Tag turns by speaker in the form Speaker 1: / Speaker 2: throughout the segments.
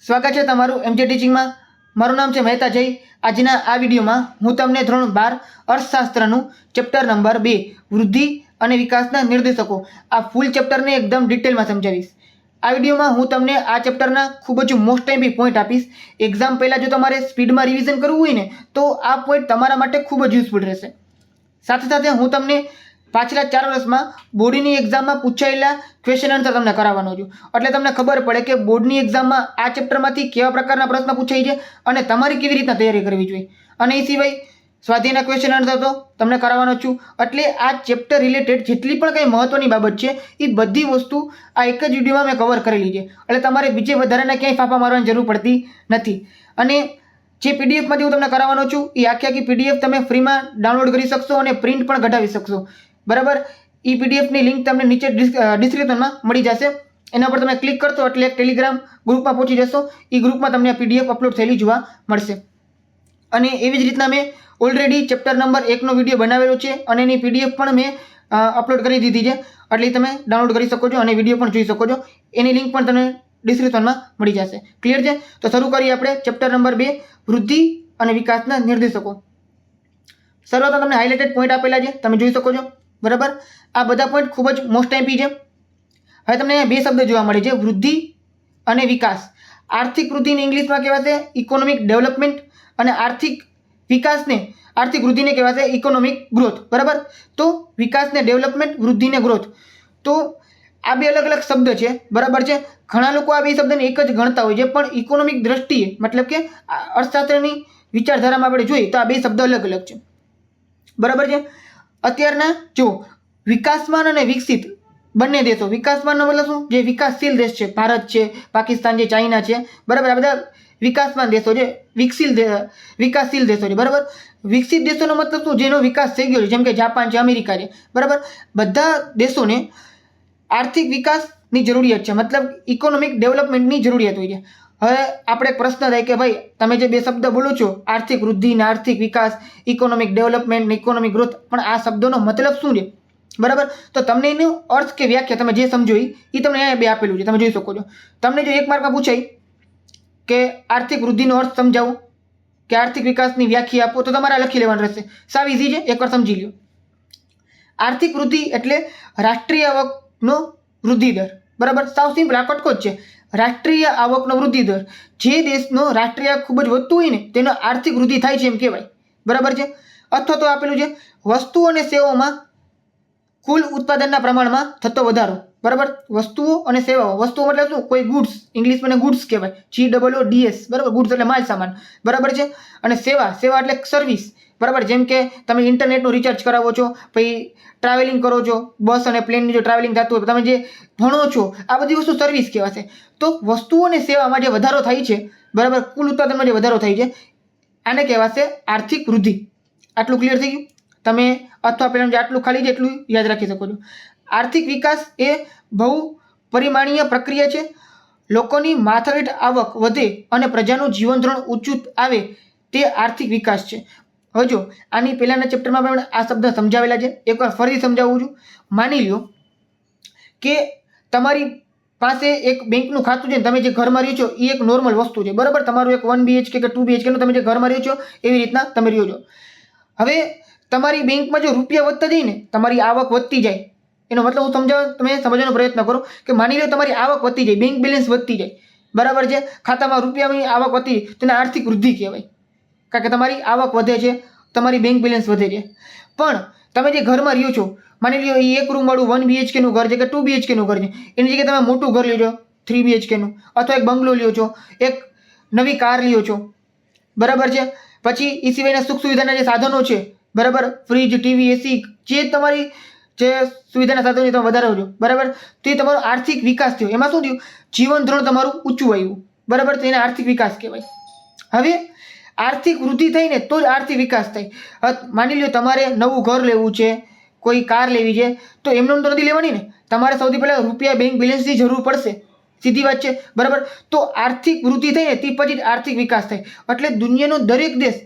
Speaker 1: સ્વાગત છે તમારું એમજે ટીચિંગમાં. મારું નામ છે મહેતા જય. આજના આ વિડીયોમાં હું તમને ધોરણ 12 અર્થશાસ્ત્રનું ચેપ્ટર નંબર 2 વૃદ્ધિ અને વિકાસના નિર્દેશકો આ ફૂલ ચેપ્ટરને એકદમ ડિટેલમાં સમજાવીશ. આ વિડીયોમાં હું તમને આ ચેપ્ટરના ખૂબ જ મોસ્ટ ટાઈમ પોઈન્ટ આપીશ. એક્ઝામ પહેલાં જો તમારે સ્પીડમાં રિવિઝન કરવું હોય ને તો આ પોઈન્ટ તમારા માટે ખૂબ જ યુઝફુલ રહેશે. સાથે સાથે હું તમને પાછલા 4 વર્ષમાં બોર્ડની એક્ઝામમાં પૂછાયેલા ક્વેશ્ચન આન્સર તમને કરાવવાનો છું. એટલે તમને ખબર પડે કે બોર્ડની એક્ઝામમાં આ ચેપ્ટરમાંથી કેવા પ્રકારના પ્રશ્ન પૂછાય છે અને તમારી કેવી રીતના તૈયારી કરવી જોઈએ. અને એ સિવાય સ્વાધ્યાયના ક્વેશ્ચન આન્સર તો તમને કરાવવાનો છું. એટલે આ ચેપ્ટર રિલેટેડ જેટલી પણ કંઈ મહત્ત્વની બાબત છે એ બધી વસ્તુ આ એક જ વિડીયોમાં મેં કવર કરેલી છે. એટલે તમારે બીજે વધારાના ક્યાંય ફાંફા મારવાની જરૂર પડતી નથી. અને જે પીડીએફમાંથી હું તમને કરાવવાનો છું એ આખી પીડીએફ તમે ફ્રીમાં ડાઉનલોડ કરી શકશો અને પ્રિન્ટ પણ કઢાવી શકશો. બરાબર. એ પીડીએફની લિંક તમને નીચે ડિસ્ક્રિપ્શનમાં મળી જશે. એના પર તમે ક્લિક કરશો એટલે એક ટેલિગ્રામ ગ્રુપમાં પહોંચી જશો. એ ગ્રુપમાં તમને આ પીડીએફ અપલોડ થયેલી જોવા મળશે. અને એવી જ રીતના મેં ઓલરેડી ચેપ્ટર નંબર 1નો વિડીયો બનાવેલો છે અને એની પીડીએફ પણ મેં અપલોડ કરી દીધી છે. એટલે તમે ડાઉનલોડ કરી શકો છો અને વિડીયો પણ જોઈ શકો છો. એની લિંક પણ તમને ડિસ્ક્રિપ્શનમાં મળી જશે. ક્લિયર છે? તો શરૂ કરીએ આપણે ચેપ્ટર નંબર 2 વૃદ્ધિ અને વિકાસના નિર્દેશકો. શરૂઆતમાં તમને હાઇલાઇટેડ પોઈન્ટ આપેલા છે, તમે જોઈ શકો છો. બરાબર. આ બધા પોઈન્ટ ખૂબ જ મોસ્ટ ટાઈપી છે. હવે તમને અહીંયા બે શબ્દ જોવા મળે છે, વૃદ્ધિ અને વિકાસ. આર્થિક વૃદ્ધિને ઇંગ્લિશમાં કહેવાશે ઇકોનોમિક ડેવલપમેન્ટ અને આર્થિક વૃદ્ધિને કહેવાશે ઇકોનોમિક ગ્રોથ. બરાબર. તો વિકાસને ડેવલપમેન્ટ, વૃદ્ધિને ગ્રોથ. તો આ બે અલગ અલગ શબ્દ છે. બરાબર છે. ઘણા લોકો આ બે શબ્દને એક જ ગણતા હોય છે, પણ ઇકોનોમિક દ્રષ્ટિએ મતલબ કે અર્થશાસ્ત્રની વિચારધારામાં આપણે જોઈએ તો આ બે શબ્દ અલગ અલગ છે. બરાબર છે. અત્યારના જો વિકાસમાન અને વિકસિત બંને દેશો, વિકાસમાનનો મતલબ શું? જે વિકાસશીલ દેશ છે, ભારત છે, પાકિસ્તાન છે, ચાઇના છે. બરાબર. આ બધા વિકાસમાન દેશો છે, વિકાસશીલ દેશો છે. બરાબર. વિકસિત દેશોનો મતલબ શું? જેનો વિકાસ થઈ ગયો છે, જેમ કે જાપાન છે, અમેરિકા છે. બરાબર. બધા દેશોને આર્થિક વિકાસની જરૂરિયાત છે, મતલબ ઇકોનોમિક ડેવલપમેન્ટની જરૂરિયાત હોય છે. હવે આપણે પ્રશ્ન થાય કે ભાઈ તમે જે બે શબ્દ બોલો છો, આર્થિક વૃદ્ધિ ને આર્થિક વિકાસ, ઇકોનોમિક ડેવલપમેન્ટ ને ઇકોનોમિક ગ્રોથ, પણ આ શબ્દોનો મતલબ શું છે? બરાબર. તો તમને એનો અર્થ કે વ્યાખ્યા તમે જે સમજો એ તમને અહીંયા બે આપેલું છે, તમે જોઈ શકો છો. તમને જો 1 માર્કમાં પૂછાય કે આર્થિક વૃદ્ધિનો અર્થ સમજાવો કે આર્થિક વિકાસની વ્યાખ્યા આપો, તો તમારે લખી લેવાનું રહેશે. સાવ ઇઝી છે, એકવાર સમજી લો. આર્થિક વૃદ્ધિ એટલે રાષ્ટ્રીય આવકનો વૃદ્ધિ દર. બરાબર. સાવ સિમ્પલ, આ કટકો જ છે. રાષ્ટ્રીય આવકનો વૃદ્ધિ દર. જે દેશનો રાષ્ટ્રીય આવક ખૂબ જ વધતું હોય ને તેનો આર્થિક વૃદ્ધિ થાય છે એમ કહેવાય. બરાબર છે. અથવા તો આપેલું છે વસ્તુઓ અને સેવાઓમાં કુલ ઉત્પાદનના પ્રમાણમાં થતો વધારો. બરાબર. વસ્તુઓ અને સેવાઓ. વસ્તુઓ મતલબ શું? કોઈ ગુડ્સ, ઇંગ્લિશમાં ગુડ્સ કહેવાય, GOODS. બરાબર. ગુડ્સ એટલે માલ સામાન. બરાબર છે. અને સેવા એટલે સર્વિસ. બરાબર. જેમ કે તમે ઇન્ટરનેટનું રિચાર્જ કરાવો છો, પછી ટ્રાવેલિંગ કરો છો, બસ અને પ્લેનની જો ટ્રાવેલિંગ થતું હોય, તમે જે ભણો છો, આ બધી વસ્તુ સર્વિસ કહેવાશે. તો વસ્તુઓ અને સેવામાં જે વધારો થાય છે, બરાબર, કુલ ઉત્પાદનમાં જે વધારો થાય છે, આને કહેવાશે આર્થિક વૃદ્ધિ. આટલું ક્લિયર થઈ ગયું? તમે અથવા પેલા જે આટલું ખાલી છે એટલું યાદ રાખી શકો છો. આર્થિક વિકાસ એ બહુ પરિમાણીય પ્રક્રિયા છે. લોકોની માથાદીઠ આવક વધે અને પ્રજાનું જીવન ધોરણ ઊંચું આવે તે આર્થિક વિકાસ છે. હવે જો આની પહેલાના ચેપ્ટરમાં પણ આ શબ્દ સમજાવેલા છે, એકવાર ફરી સમજાવું છું. માની લો કે તમારી પાસે એક બેંકનું ખાતું છે, તમે જે ઘરમાં રહ્યો છો એ એક નોર્મલ વસ્તુ છે. બરાબર. તમારું એક 1 BHK કે 2 BHK નું તમે જે ઘરમાં રહ્યો છો એવી રીતના તમે રહ્યો છો. હવે તમારી બેંકમાં જો રૂપિયા વધતા જાય ને, તમારી આવક વધતી જાય, એનો મતલબ હું તમે સમજવાનો પ્રયત્ન કરો કે માની લો તમારી આવક વધતી જાય, બેંક બેલેન્સ વધતી જાય. બરાબર છે. ખાતામાં રૂપિયાની આવક વધતી જાય, તેને આર્થિક વૃદ્ધિ કહેવાય. કારણ કે તમારી આવક વધે છે, તમારી બેંક બેલેન્સ વધે છે. પણ તમે જે ઘરમાં રહ્યો છો, માની લો એ 1 રૂમ વાળું 1 BHK નું ઘર છે કે 2 BHK નું ઘર છે, એની જગ્યાએ તમે મોટું ઘર લ્યો છો 3 BHK નું, અથવા એક બંગલો લ્યો છો, એક નવી કાર લ્યો છો. બરાબર છે. પછી એ સિવાયના સુખ સુવિધાના જે સાધનો છે, બરાબર, ફ્રીજ, ટીવી, એસી, જે તમારી જે સુવિધાના સાધનો તમે વધારો છો. બરાબર. તો એ તમારો આર્થિક વિકાસ થયો. એમાં શું થયું? જીવન ધોરણ તમારું ઊંચું આવ્યું. બરાબર. તો એને આર્થિક વિકાસ કહેવાય. હવે આર્થિક વૃદ્ધિ થઈ ને તો જ આર્થિક વિકાસ થાય. માની લો તમારે નવું ઘર લેવું છે, કોઈ કાર લેવી છે, તો એમને તો નથી લેવાની ને. તમારે સૌથી પહેલાં રૂપિયા બેંક બેલેન્સની જરૂર પડશે. સીધી વાત છે. બરાબર. તો આર્થિક વૃદ્ધિ થઈ ને તે પછી જ આર્થિક વિકાસ થાય. એટલે દુનિયાનો દરેક દેશ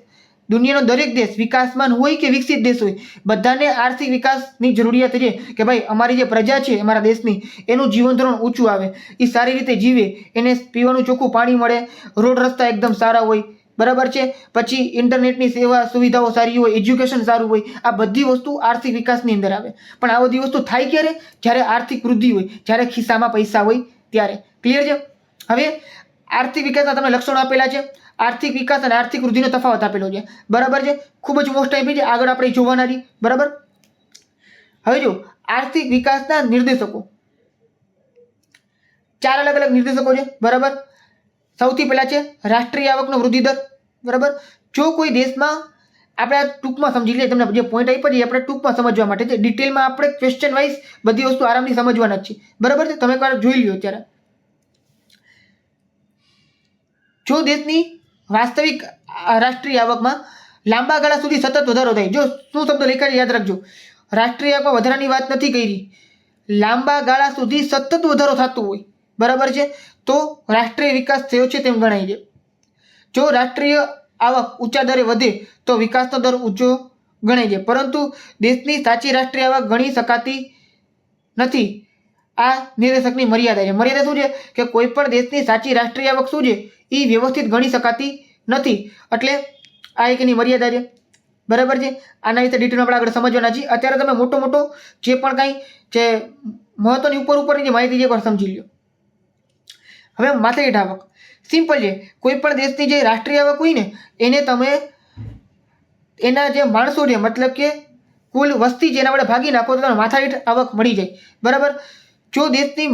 Speaker 1: દુનિયાનો દરેક દેશ વિકાસમાન હોય કે વિકસિત દેશ હોય, બધાને આર્થિક વિકાસની જરૂરિયાત છે કે ભાઈ અમારી જે પ્રજા છે અમારા દેશની એનું જીવન ધોરણ ઊંચું આવે, એ સારી રીતે જીવે, એને પીવાનું ચોખ્ખું પાણી મળે, રોડ રસ્તા એકદમ સારા હોય, બરાબર છે, પછી ઇન્ટરનેટની સેવા સુવિધાઓ સારી હોય, એજ્યુકેશન સારું હોય. આ બધી વસ્તુ આર્થિક વિકાસની અંદર આવે. પણ આ બધી વસ્તુ થાય ક્યારે? જ્યારે આર્થિક વૃદ્ધિ હોય, જ્યારે ખિસ્સામાં પૈસા હોય ત્યારે. ક્લિયર છે? હવે આર્થિક વિકાસના તમને લક્ષણો આપેલા છે. આર્થિક વિકાસ અને આર્થિક વૃદ્ધિનો તફાવત આપેલો છે, બરાબર છે, ખૂબ જ મોસ્ટ આઈપી છે, આગળ આપણે જોવાના છીએ, બરાબર. હવે જો આર્થિક વિકાસના નિર્દેશકો, 4 અલગ અલગ નિર્દેશકો છે, બરાબર. સૌથી પહેલા છે રાષ્ટ્રીય આવકનો વૃદ્ધિ દર, બરાબર. જો કોઈ દેશમાં, આપણે ટૂંકમાં સમજી લઈએ, તમને જે પોઈન્ટ આપ્યા છે આપણે ટૂંકમાં સમજવા માટે છે, ડિટેલમાં આપણે ક્વેશ્ચન વાઇઝ બધી વસ્તુ આરામથી સમજવાના જ છે, બરાબર છે. તમે એકવાર જોઈ લ્યો. અત્યારે જો દેશની વાસ્તવિક રાષ્ટ્રીય આવકમાં લાંબા ગાળા સુધી સતત વધારો થાય, જો શું શબ્દ લખાય યાદ રાખજો, રાષ્ટ્રીય આવકમાં વધારાની વાત નથી કરી, લાંબા ગાળા સુધી સતત વધારો થતો હોય, બરાબર છે, તો રાષ્ટ્રીય વિકાસ થયો છે તેમ ગણાય છે. જો રાષ્ટ્રીય આવક ઊંચા દરે વધે તો વિકાસનો દર ઊંચો ગણાય છે, પરંતુ દેશની સાચી રાષ્ટ્રીય આવક ગણી શકાતી નથી. આ નિર્દેશકની મર્યાદા છે. મર્યાદા શું છે કે કોઈ પણ દેશની સાચી રાષ્ટ્રીય આવક શું છે એ વ્યવસ્થિત ગણી શકાતી નથી. એટલે આ એક એની મર્યાદા છે, બરાબર છે. આના વિશે ડિટેલમાં આપણે આગળ સમજવાના છીએ. અત્યારે તમે મોટો મોટો જે પણ કાંઈ જે મહત્વની ઉપરની જે માહિતી છે એકવાર સમજી લો. હવે માથાદીઠ આવક સિમ્પલ છે. કોઈ પણ દેશની જે રાષ્ટ્રીય આવક હોય ને એને તમે એના જે માણસો છે, મતલબ કે કુલ વસ્તી જેના વડે ભાગી નાખો તો તમને માથાદીઠ આવક મળી જાય, બરાબર. જો દેશની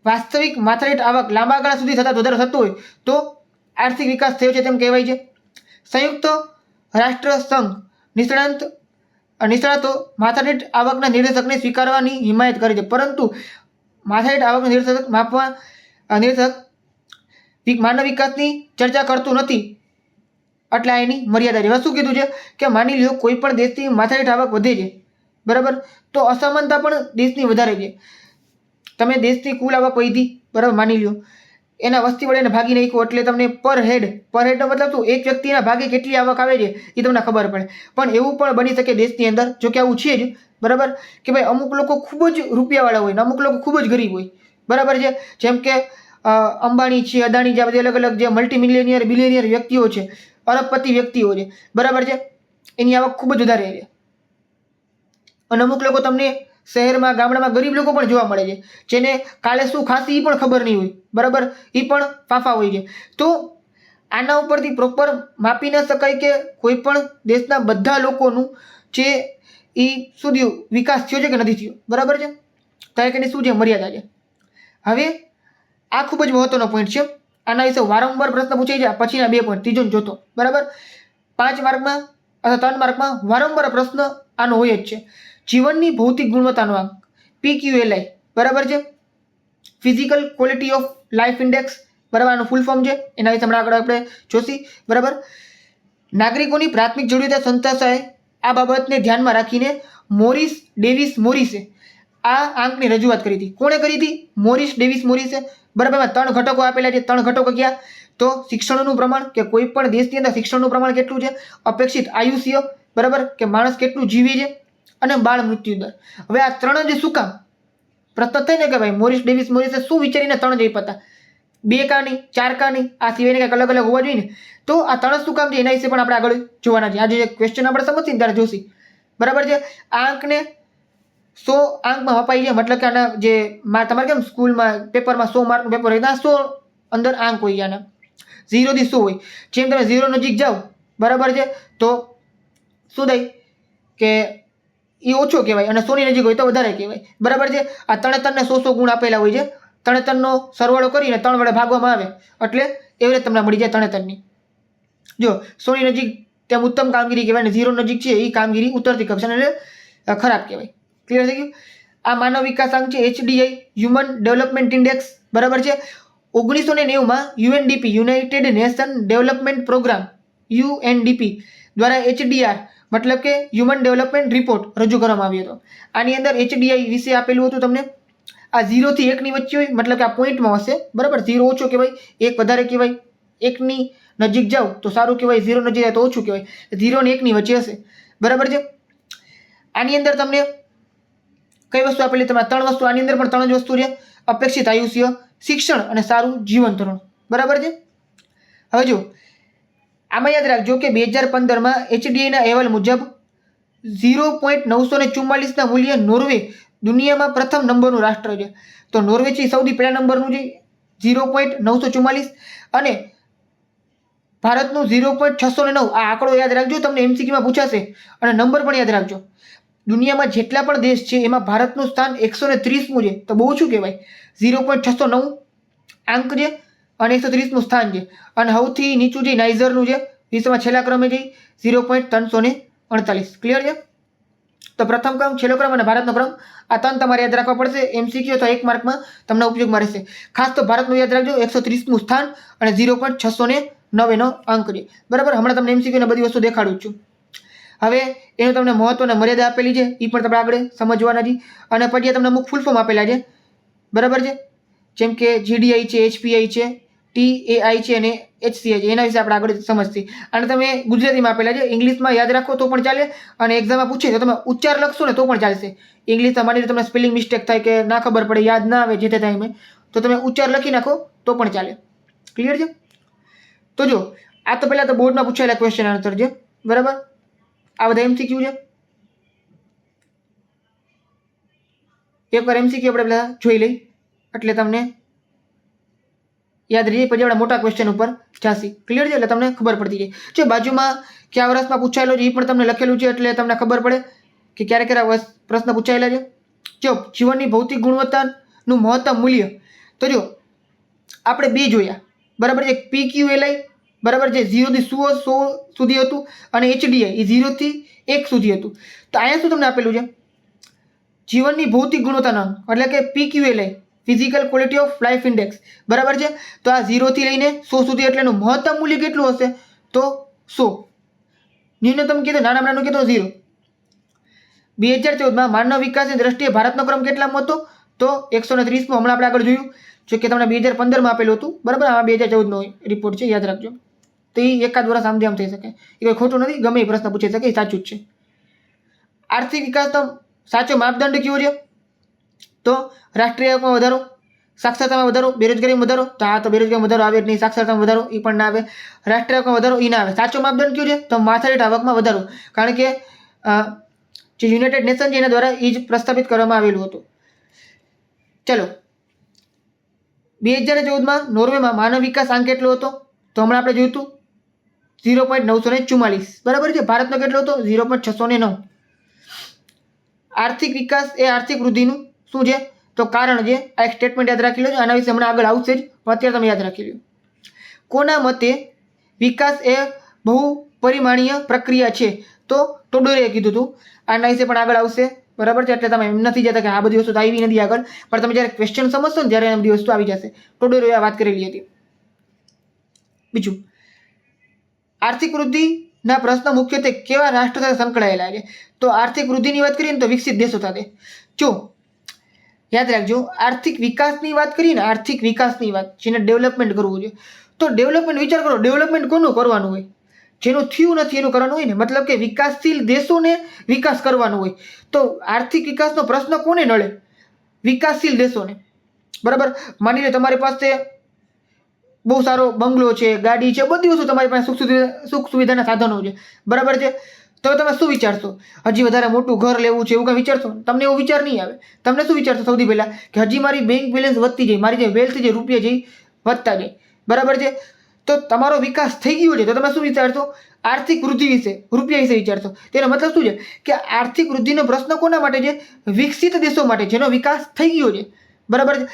Speaker 1: વાસ્તવિક માથાદીઠ આવક લાંબા ગાળા સુધી સતત વધારો થતો હોય તો આર્થિક વિકાસ થયો છે તેમ કહેવાય છે. સંયુક્ત રાષ્ટ્ર સંઘ નિષ્ણાતો માથાદીઠ આવકના નિર્દેશકને સ્વીકારવાની હિમાયત કરે છે, પરંતુ માથાદીઠ આવકનું નિર્દેશક માનવ વિકાસની ચર્ચા કરતું નથી. એટલે એની મર્યાદા છે. હવે શું કીધું છે કે માની લો કોઈ પણ દેશની માથાદીઠ આવક વધે છે, બરાબર, તો અસમાનતા પણ દેશની વધારે છે. તમે દેશની કુલ આવક વધી, બરાબર, માની લો એના વસ્તી વડે ભાગી નાખ્યો એટલે તમને પર હેડનો મતલબ શું, એક વ્યક્તિના ભાગે કેટલી આવક આવે છે એ તમને ખબર પડે. પણ એવું પણ બની શકે દેશની અંદર, જો કે આવું છે જ, બરાબર, કે ભાઈ અમુક લોકો ખૂબ જ રૂપિયાવાળા હોય ને અમુક લોકો ખૂબ જ ગરીબ હોય, બરાબર છે. જેમ કે અંબાણી છે, અદાણી છે, આ બધી અલગ અલગ જે મલ્ટી મિલિયનિયર બિલિયનિયર વ્યક્તિઓ છે, અરબપતિ વ્યક્તિઓ છે, બરાબર છે, એની આવક ખૂબ જ વધારે છે. અને અમુક લોકો તમને શહેરમાં ગામડામાં ગરીબ લોકો પણ જોવા મળે છે, જેને કાલે શું ખાશે એ પણ ખબર નહીં હોય, બરાબર, એ પણ ફાફા હોય છે. તો આના ઉપરથી પ્રોપર માપી ન શકાય કે કોઈ પણ દેશના બધા લોકોનું જે એ શું થયું, વિકાસ થયો છે કે નથી થયો, બરાબર છે. તો એની શું છે મર્યાદા છે. હવે આ ખૂબ જ મહત્વનો પોઈન્ટ છે. આના વિશે વારંવાર પ્રશ્ન પૂછાઈ જાય. પછીના 2 પોઈન્ટ, ત્રીજો ને ચોથો, બરાબર. 5 માર્કમાં અથવા 3 માર્કમાં વારંવાર પ્રશ્ન આનો હોય જ છે. જીવનની ભૌતિક ગુણવત્તાનો આંક PQLI, બરાબર છે, physical quality of life index, બરાબર, આનું ફૂલ ફોર્મ છે. એના વિશે હમણાં આગળ આપણે જોશી, બરાબર. નાગરિકોની પ્રાથમિક જરૂરિયાત સંતોષાય આ બાબતને ધ્યાનમાં રાખીને મોરિસ ડેવિસ મોરિસે આ આંકની રજૂઆત કરી હતી. કોણે કરી હતી? મોરિસ ડેવિસ મોરિસે, બરાબર. એમાં 3 ઘટકો આપેલા છે. 3 ઘટકો કયા? તો શિક્ષણનું પ્રમાણ, કે કોઈ પણ દેશની અંદર શિક્ષણનું પ્રમાણ કેટલું છે, અપેક્ષિત આયુષ્ય, બરાબર, કે માણસ કેટલું જીવે છે, અને બાળ મૃત્યુ દર. હવે આ 3 જ શું કામ? પ્રશ્ન થાય ને કે ભાઈ મોરિસ ડેવિસ મોરિસે શું વિચારીને 3 જ આપ્યા હતા, 2 કા નહીં, 4 કા નહીં, આ સિવાયને કંઈક અલગ અલગ હોવા જોઈએ ને. તો આ 3 શું કામ છે એના વિશે પણ આપણે આગળ જોવાના છે. આજે જે ક્વેશ્ચન આપણે સમજીએ ને ત્યારે જોશી, બરાબર છે. આ આંકને 100 આંકમાં વપાઈ છે, મતલબ કે આના જે તમારે કેમ સ્કૂલમાં પેપરમાં 100 માર્કનું પેપર હોય ત્યાં 100 અંદર આંક હોય, આના 0 થી 100 હોય. જેમ તમે 0 નજીક જાઓ, બરાબર છે, તો શું થાય કે એ ઓછો કહેવાય અને 100 ની નજીક હોય તો વધારે કહેવાય, બરાબર છે. આ 3 100 ગુણ આપેલા હોય છે. 3 સરવાળો કરીને 3 વડે ભાગવામાં આવે એટલે એવરેજ તમને મળી જાય 3 જો 100 ની નજીક તેમ ઉત્તમ કામગીરી કહેવાય, ને 0 નજીક છે એ કામગીરી ઉતરતી કક્ષાને એટલે ખરાબ કહેવાય. ક્લિયર થઈ ગયું? આ માનવ વિકાસાંક છે HDI, હ્યુમન ડેવલપમેન્ટ ઇન્ડેક્સ, બરાબર છે. 1990માં UNDP, United Nation development programme, UNDP દ્વારા HDR મતલબ કે હ્યુમન ડેવલપમેન્ટ રિપોર્ટ રજૂ કરવામાં આવ્યો હતો. આની અંદર HDI વિશે આપેલું હતું તમને. આ 0 થી 1 ની વચ્ચે હોય, મતલબ કે આ પોઈન્ટમાં હશે, બરાબર. 0 ઓછો કહેવાય, 1 વધારે કહેવાય, 1 ની નજીક જાઓ તો સારું કહેવાય, 0 નજીક જાય તો ઓછું કહેવાય. 0 અને 1ની વચ્ચે હશે. બરાબર છે. આની અંદર તમને કઈ વસ્તુ આપેલી? તમારે 3 વસ્તુ. આની અંદર પણ 3 જ વસ્તુ છે: અપેક્ષિત આયુષ્ય, શિક્ષણ અને સારું જીવન ધોરણ. બરાબર છે. હવે જો આમાં યાદ રાખજો કે 2015માં HDIના અહેવાલ મુજબ 0.944ના મૂલ્યે નોર્વે દુનિયામાં પ્રથમ નંબરનું રાષ્ટ્ર છે. તો નોર્વે છે સૌથી પહેલા નંબરનું છે 0.944 અને ભારતનું 0.609. આ આંકડો યાદ રાખજો, તમને MCQમાં પૂછાશે. અને નંબર પણ યાદ રાખજો. દુનિયામાં જેટલા પણ દેશ છે એમાં ભારતનું સ્થાન 130મું છે. તો બહુ શું કહેવાય? 0.609 આંક છે અને 130મું સ્થાન છે. અને સૌથી નીચું છે નાઇજરનું છે, વિશ્વમાં છેલ્લા ક્રમે છે 0.348. ક્લિયર છે? તો પ્રથમ ક્રમ, છેલ્લો ક્રમ અને ભારતનો ક્રમ, આ 3 તમારે યાદ રાખવા પડશે. MCQ અથવા 1 માર્કમાં તમને ઉપયોગમાં રહેશે. ખાસ તો ભારતનું યાદ રાખજો, 130મું સ્થાન અને 0.609 એનો અંક છે. બરાબર. હમણાં તમને MCQ ને બધી વસ્તુ દેખાડું છું. હવે એનું તમને મહત્વ અને મર્યાદા આપેલી છે, એ પણ આપણે આગળ સમજવાના છે. અને પછી તમને અમુક ફૂલ ફોર્મ આપેલા છે. બરાબર છે. જેમ કે GDI છે, HPI છે, TAI છે અને HCI છે. એના વિશે આપણે આગળ સમજતી. અને તમે ગુજરાતીમાં આપેલા છે, ઇંગ્લિશમાં યાદ રાખો તો પણ ચાલે. અને એક્ઝામમાં પૂછે તો તમે ઉચ્ચાર લખશો ને તો પણ ચાલશે. ઇંગ્લિશમાં માની લો તમને સ્પેલિંગ મિસ્ટેક થાય કે ના ખબર પડે, યાદ ના આવે જે તે ટાઈમે, તો તમે ઉચ્ચાર લખી નાખો તો પણ ચાલે. ક્લિયર છે? તો જો આ તો પહેલાં તો બોર્ડમાં પૂછાયેલા ક્વેશ્ચન આન્સર છે. બરાબર. આ બધા MCQ છે. એકવાર MCQ આપણે પહેલાં જોઈ લઈ એટલે તમને યાદ રહી. પછી આપણે મોટા ક્વેશ્ચન ઉપર જાસી. ક્લિયર છે? એટલે તમને ખબર પડતી જાય. જો બાજુમાં કયા વર્ષમાં પૂછાયેલો છે એ પણ તમને લખેલું છે, એટલે તમને ખબર પડે કે ક્યારે ક્યારે પ્રશ્ન પૂછાયેલા છે. જો જીવનની ભૌતિક ગુણવત્તાનું મહત્તમ મૂલ્ય, તો જો આપણે 2 જોયા. બરાબર છે. PQLI બરાબર છે 0 થી 100 સુધી હતું અને HDI એ 0 થી 1 સુધી હતું. તો અહીંયા શું તમને આપેલું છે? જીવનની ભૌતિક ગુણવત્તાનો એટલે કે PQLI, physical quality of life index. બરાબર છે. તો આ 0 થી લઈને 100 સુધી એટલે એનું મહત્તમ મૂલ્ય કેટલું હશે? તો 100. ન્યૂનતમ કીધું, નાનામાં નાનું કીધું 0. 2014માં માનવ વિકાસની દ્રષ્ટિએ ભારતનો ક્રમ કેટલામાં હતો? તો 130માં. હમણાં આપણે આગળ જોયું. જો કે તમને 2015માં આપેલું હતું. બરાબર. આ 2014નો રિપોર્ટ છે, યાદ રાખજો. તો એ એકાદ વર્ષ આમ થઈ શકે, એ કોઈ ખોટું નથી. ગમે એ પ્રશ્ન પૂછી શકે, એ સાચું જ છે. આર્થિક વિકાસનો સાચો માપદંડ કયો છે? તો રાષ્ટ્રીય આવકમાં વધારો, સાક્ષરતામાં વધારો, બેરોજગારીમાં વધારો. તો આ તો બેરોજગારીમાં વધારો આવે જ નહીં, સાક્ષરતામાં વધારો એ પણ ના આવે, રાષ્ટ્રીય આવકમાં વધારો એ ના આવે. સાચો માપદંડ કયો છે? તો માથાદીઠ આવકમાં વધારો. કારણ કે જે યુનાઇટેડ નેશન છે એના દ્વારા એ જ પ્રસ્થાપિત કરવામાં આવેલું હતું. ચલો, 2014માં નોર્વેમાં માનવ વિકાસ આંક કેટલો હતો? તો હમણાં આપણે જોયું હતું 0.944. બરાબર છે. ભારતનો કેટલો હતો? 0.609. આર્થિક વિકાસ એ આર્થિક વૃદ્ધિનું શું છે? તો કારણ છે. આ એક સ્ટેટમેન્ટ યાદ રાખી લો. આના વિશે હમણાં આગળ આવશે જ, પણ અત્યારે તમે યાદ રાખી લો. કોના મતે વિકાસ એ બહુપરિમાણીય પ્રક્રિયા છે? તો ટોડોરે કીધું હતું. આના વિશે પણ આગળ આવશે. બરાબર છે. એટલે તમે એમ નથી જતા કે આ બધી વસ્તુ આવી નથી આગળ, પણ તમે જ્યારે ક્વેશ્ચન સમજશો ને ત્યારે આ બધી વસ્તુ આવી જશે. ટોડોરે આ વાત કરેલી હતી. બીજું, આર્થિક વૃદ્ધિના પ્રશ્ન મુખ્યત્વે કેવા રાષ્ટ્ર સાથે સંકળાયેલા છે? તો આર્થિક વૃદ્ધિની વાત કરીએ ને તો વિકસિત દેશો સાથે. જો યાદ રાખજો, આર્થિક વિકાસની વાત કરીએ ને, આર્થિક વિકાસની વાત, જેને ડેવલપમેન્ટ કરવું છે, તો ડેવલપમેન્ટ વિચાર કરો, ડેવલપમેન્ટ કોનું કરવાનું હોય? જેનું થયું નથી એનું કરવાનું હોય ને. મતલબ કે વિકાસશીલ દેશોને વિકાસ કરવાનો હોય. તો આર્થિક વિકાસનો પ્રશ્ન કોને નડે? વિકાસશીલ દેશોને. બરાબર. માની લો તમારી પાસે બહુ સારો બંગલો છે, ગાડી છે, બધી વસ્તુ તમારી પાસે સુખ સુવિધાના સાધનો છે. બરાબર છે. તો તમે શું વિચારશો? હજી વધારે મોટું ઘર લેવું છે એવું કંઈ વિચારશો? તમને એવો વિચાર નહીં આવે. તમને શું વિચારશો સૌથી પહેલાં? કે હજી મારી બેંક બેલેન્સ વધતી જાય, મારી જે વેલ્થ છે, રૂપિયા છે, વધતા જાય. બરાબર છે. તો તમારો વિકાસ થઈ ગયો છે તો તમે શું વિચારશો? આર્થિક વૃદ્ધિ વિશે, રૂપિયા વિશે વિચારશો. તેનો મતલબ શું છે? કે આર્થિક વૃદ્ધિનો પ્રશ્ન કોના માટે છે? વિકસિત દેશો માટે, જેનો વિકાસ થઈ ગયો છે. બરાબર છે.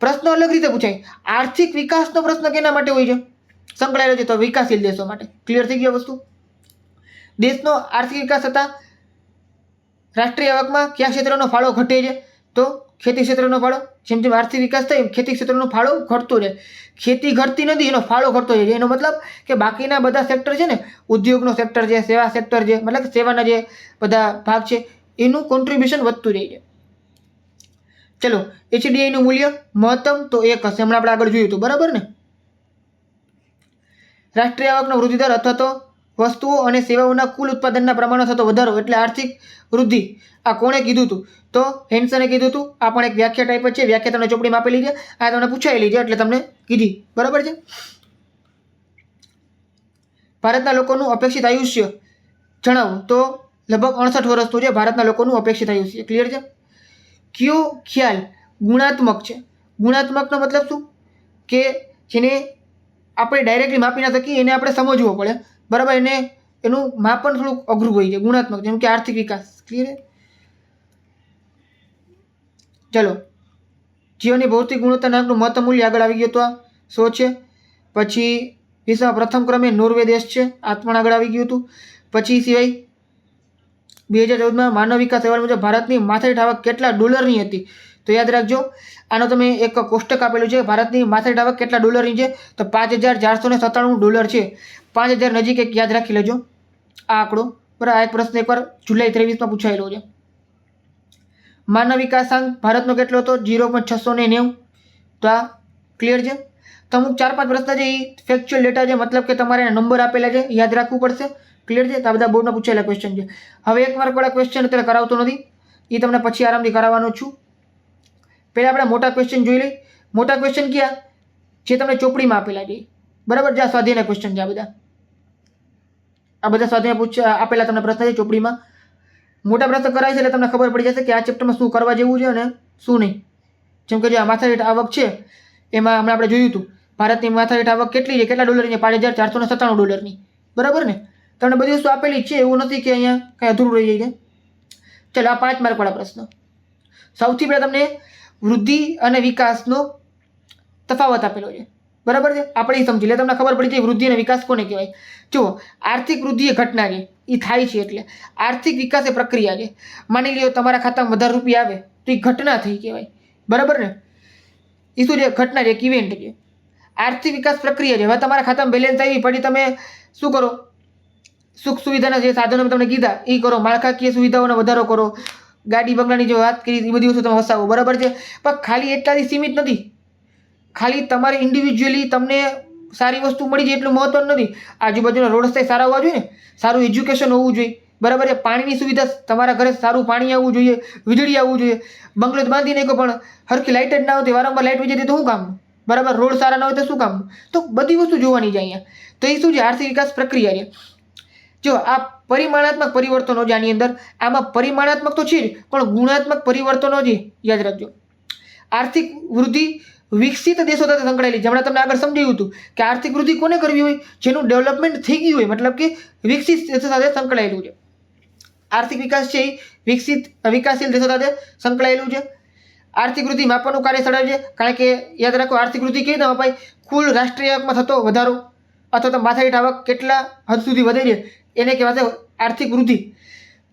Speaker 1: પ્રશ્ન અલગ રીતે પૂછાય. આર્થિક વિકાસનો પ્રશ્ન કેના માટે હોય છે? સંકળાયેલો છે તો વિકાસશીલ દેશો માટે. ક્લિયર થઈ ગઈ વસ્તુ? દેશનો આર્થિક વિકાસ થતાં રાષ્ટ્રીય આવકમાં કયા ક્ષેત્રનો ફાળો ઘટે છે? તો ખેતી ક્ષેત્રનો ફાળો. જેમ જેમ આર્થિક વિકાસ થાય એમ ખેતી ક્ષેત્રનો ફાળો ઘટતો જાય. ખેતી ઘટતી નથી, એનો ફાળો ઘટતો જાય. એનો મતલબ કે બાકીના બધા સેક્ટર છે ને, ઉદ્યોગનો સેક્ટર છે, સેવા સેક્ટર છે, મતલબ કે સેવાના જે બધા ભાગ છે એનું કોન્ટ્રીબ્યુશન વધતું જાય છે. ચલો, HDI નું મૂલ્ય મહત્તમ તો 1 હશે. હમણાં આપણે આગળ જોયું હતું. બરાબર ને? રાષ્ટ્રીય આવકનો વૃદ્ધિદર અથવા તો વસ્તુઓ અને સેવાઓના કુલ ઉત્પાદનના પ્રમાણમાં થતો વધારો એટલે આર્થિક વૃદ્ધિ. આ કોણે કીધું હતું? તો હેન્સને કીધું હતું. આ પણ એક વ્યાખ્યા ટાઈપ જ છે. વ્યાખ્યા તમને ચોપડીમાં આપેલી છે, આ તમને પૂછાયેલી છે એટલે તમને કીધી. બરાબર છે. ભારતના લોકોનું અપેક્ષિત આયુષ્ય જણાવો. તો લગભગ 68 વર્ષનું છે ભારતના લોકોનું અપેક્ષિત આયુષ્ય. ક્લિયર છે. કયો ખ્યાલ ગુણાત્મક છે? ગુણાત્મકનો મતલબ શું? કે જેને આપણે ડાયરેક્ટલી માપી ના શકીએ, એને આપણે સમજવો પડે. બરાબર. એનું માપન થોડુંક અઘરું હોય છે. ગુણાત્મક, જેમ કે આર્થિક વિકાસ. ક્લિયર. ચલો, જીવનની ભૌતિક ગુણવત્તાના અંકનું મહત્તમ મૂલ્ય આગળ આવી ગયું. તો આ 100 છે. પછી વિશ્વમાં પ્રથમ ક્રમે નોર્વે દેશ છે, આ પણ આગળ આવી ગયું હતું. પછી સિવાય 2014માં માનવ વિકાસ અહેવાલ મુજબ ભારતની માથાદીઠ આવક કેટલા ડોલરની હતી? તો યાદ રાખજો, આનો તમે એક કોષ્ટક આપેલું છે. ભારતની માથાદીઠ આવક કેટલા ડોલરની છે? તો $5,497 છે. 5,000 નજીક એક યાદ રાખી લેજો આ આંકડો. બરાબર. આ એક પ્રશ્ન એકવાર જુલાઈ 23માં પૂછાયેલો છે. માનવ વિકાસાંક ભારતનો કેટલો હતો? 0.690. તો આ ક્લિયર છે. તો અમુક 4-5 પ્રશ્ન છે એ ફેક્ચ્યુઅલ ડેટા છે, મતલબ કે તમારે નંબર આપેલા છે, યાદ રાખવું પડશે. ક્લિયર છે. તો આ બધા બોર્ડમાં પૂછાયેલા ક્વેશ્ચન છે. હવે 1 માર્કવાળા ક્વેશ્ચન અત્યારે કરાવતો નથી, એ તમને પછી આરામથી કરાવવાનો છું. પહેલાં આપણે મોટા ક્વેશ્ચન જોઈ લઈએ. મોટા ક્વેશ્ચન કયા? જે તમને ચોપડીમાં આપેલા છે. બરાબર. જ્યાં સ્વાધ્યાયના ક્વેશ્ચન છે આ બધા સ્વાધ્યાય આપેલા તમને પ્રશ્ન છે ચોપડીમાં. મોટા પ્રશ્ન કરાય છે એટલે તમને ખબર પડી જશે કે આ ચેપ્ટરમાં શું કરવા જેવું છે અને શું નહીં. જેમ કે જે આ માથાદીઠ આવક છે એમાં હમણાં આપણે જોયું હતું ભારતની માથાદીઠ આવક કેટલી છે, કેટલા ડોલરની છે? $5,497. બરાબર ને. તમને બધી વસ્તુ આપેલી જ છે, એવું નથી કે અહીંયા કંઈ અધૂરું રહી જાય છે. ચલો, આ 5 માર્કવાળા પ્રશ્ન. સૌથી પહેલાં તમને વૃદ્ધિ અને વિકાસનો તફાવત આપેલો છે. બરાબર છે. આપણે એ સમજી લે, તમને ખબર પડી જાય વૃદ્ધિ અને વિકાસ કોને કહેવાય. જુઓ, આર્થિક વૃદ્ધિ એ ઘટના છે, એ થાય છે. એટલે આર્થિક વિકાસ એ પ્રક્રિયા છે. માની લો તમારા ખાતામાં વધારે રૂપિયા આવે તો એ ઘટના થઈ કહેવાય. બરાબર ને. એ શું છે? ઘટના છે, એક ઇવેન્ટ છે. આર્થિક વિકાસ પ્રક્રિયા છે. હવે તમારા ખાતામાં બેલેન્સ આવી પછી તમે શું કરો? સુખ સુવિધાના જે સાધનો તમને કીધા એ કરો, માળખાકીય સુવિધાઓનો વધારો કરો, ગાડી બંગલાની જે વાત કરી એ બધી વસ્તુ તમે વસાવો. બરાબર છે. પણ ખાલી એટલાથી સીમિત નથી. ખાલી તમારે ઇન્ડિવિજ્યુઅલી તમને સારી વસ્તુ મળી જાય એટલું મહત્વનું નથી. આજુબાજુના રોડ રસ્તા સારા હોવા જોઈએ ને, સારું એજ્યુકેશન હોવું જોઈએ. બરાબર છે. પાણીની સુવિધા, તમારા ઘરે સારું પાણી આવવું જોઈએ, વીજળી આવવું જોઈએ. બંગલો બાંધી નાખો પણ હરખી લાઇટ જ ના આવતી, વારંવાર લાઇટ વીજળી તો શું કામનું? બરાબર. રોડ સારા ના હોય તો શું કામનું? તો બધી વસ્તુ જોવાની છે અહીંયા. તો એ શું છે? આર્થિક વિકાસ પ્રક્રિયા છે. જો આ પરિમાણાત્મક પરિવર્તનો છે આની અંદર, આમાં પરિમાણાત્મક તો છે જ પણ ગુણાત્મક પરિવર્તનો છે. યાદ રાખજો. આર્થિક વૃદ્ધિ વિકસિત દેશો સાથે સંકળાયેલી છે. હમણાં તમને આગળ સમજાવ્યું હતું કે આર્થિક વૃદ્ધિ કોને કરવી હોય? જેનું ડેવલપમેન્ટ થઈ ગયું હોય, મતલબ કે વિકસિત દેશો સાથે સંકળાયેલું છે. આર્થિક વિકાસ છે એ વિકાસશીલ દેશો સાથે સંકળાયેલું છે. આર્થિક વૃદ્ધિ માપવાનું કાર્ય સરળ છે, કારણ કે યાદ રાખો આર્થિક વૃદ્ધિ કેવી રીતે મપાય? કુલ રાષ્ટ્રીય આવકમાં થતો વધારો અથવા તો માથાદીઠ આવક કેટલા હદ સુધી વધે છે એને કહેવાશે આર્થિક વૃદ્ધિ.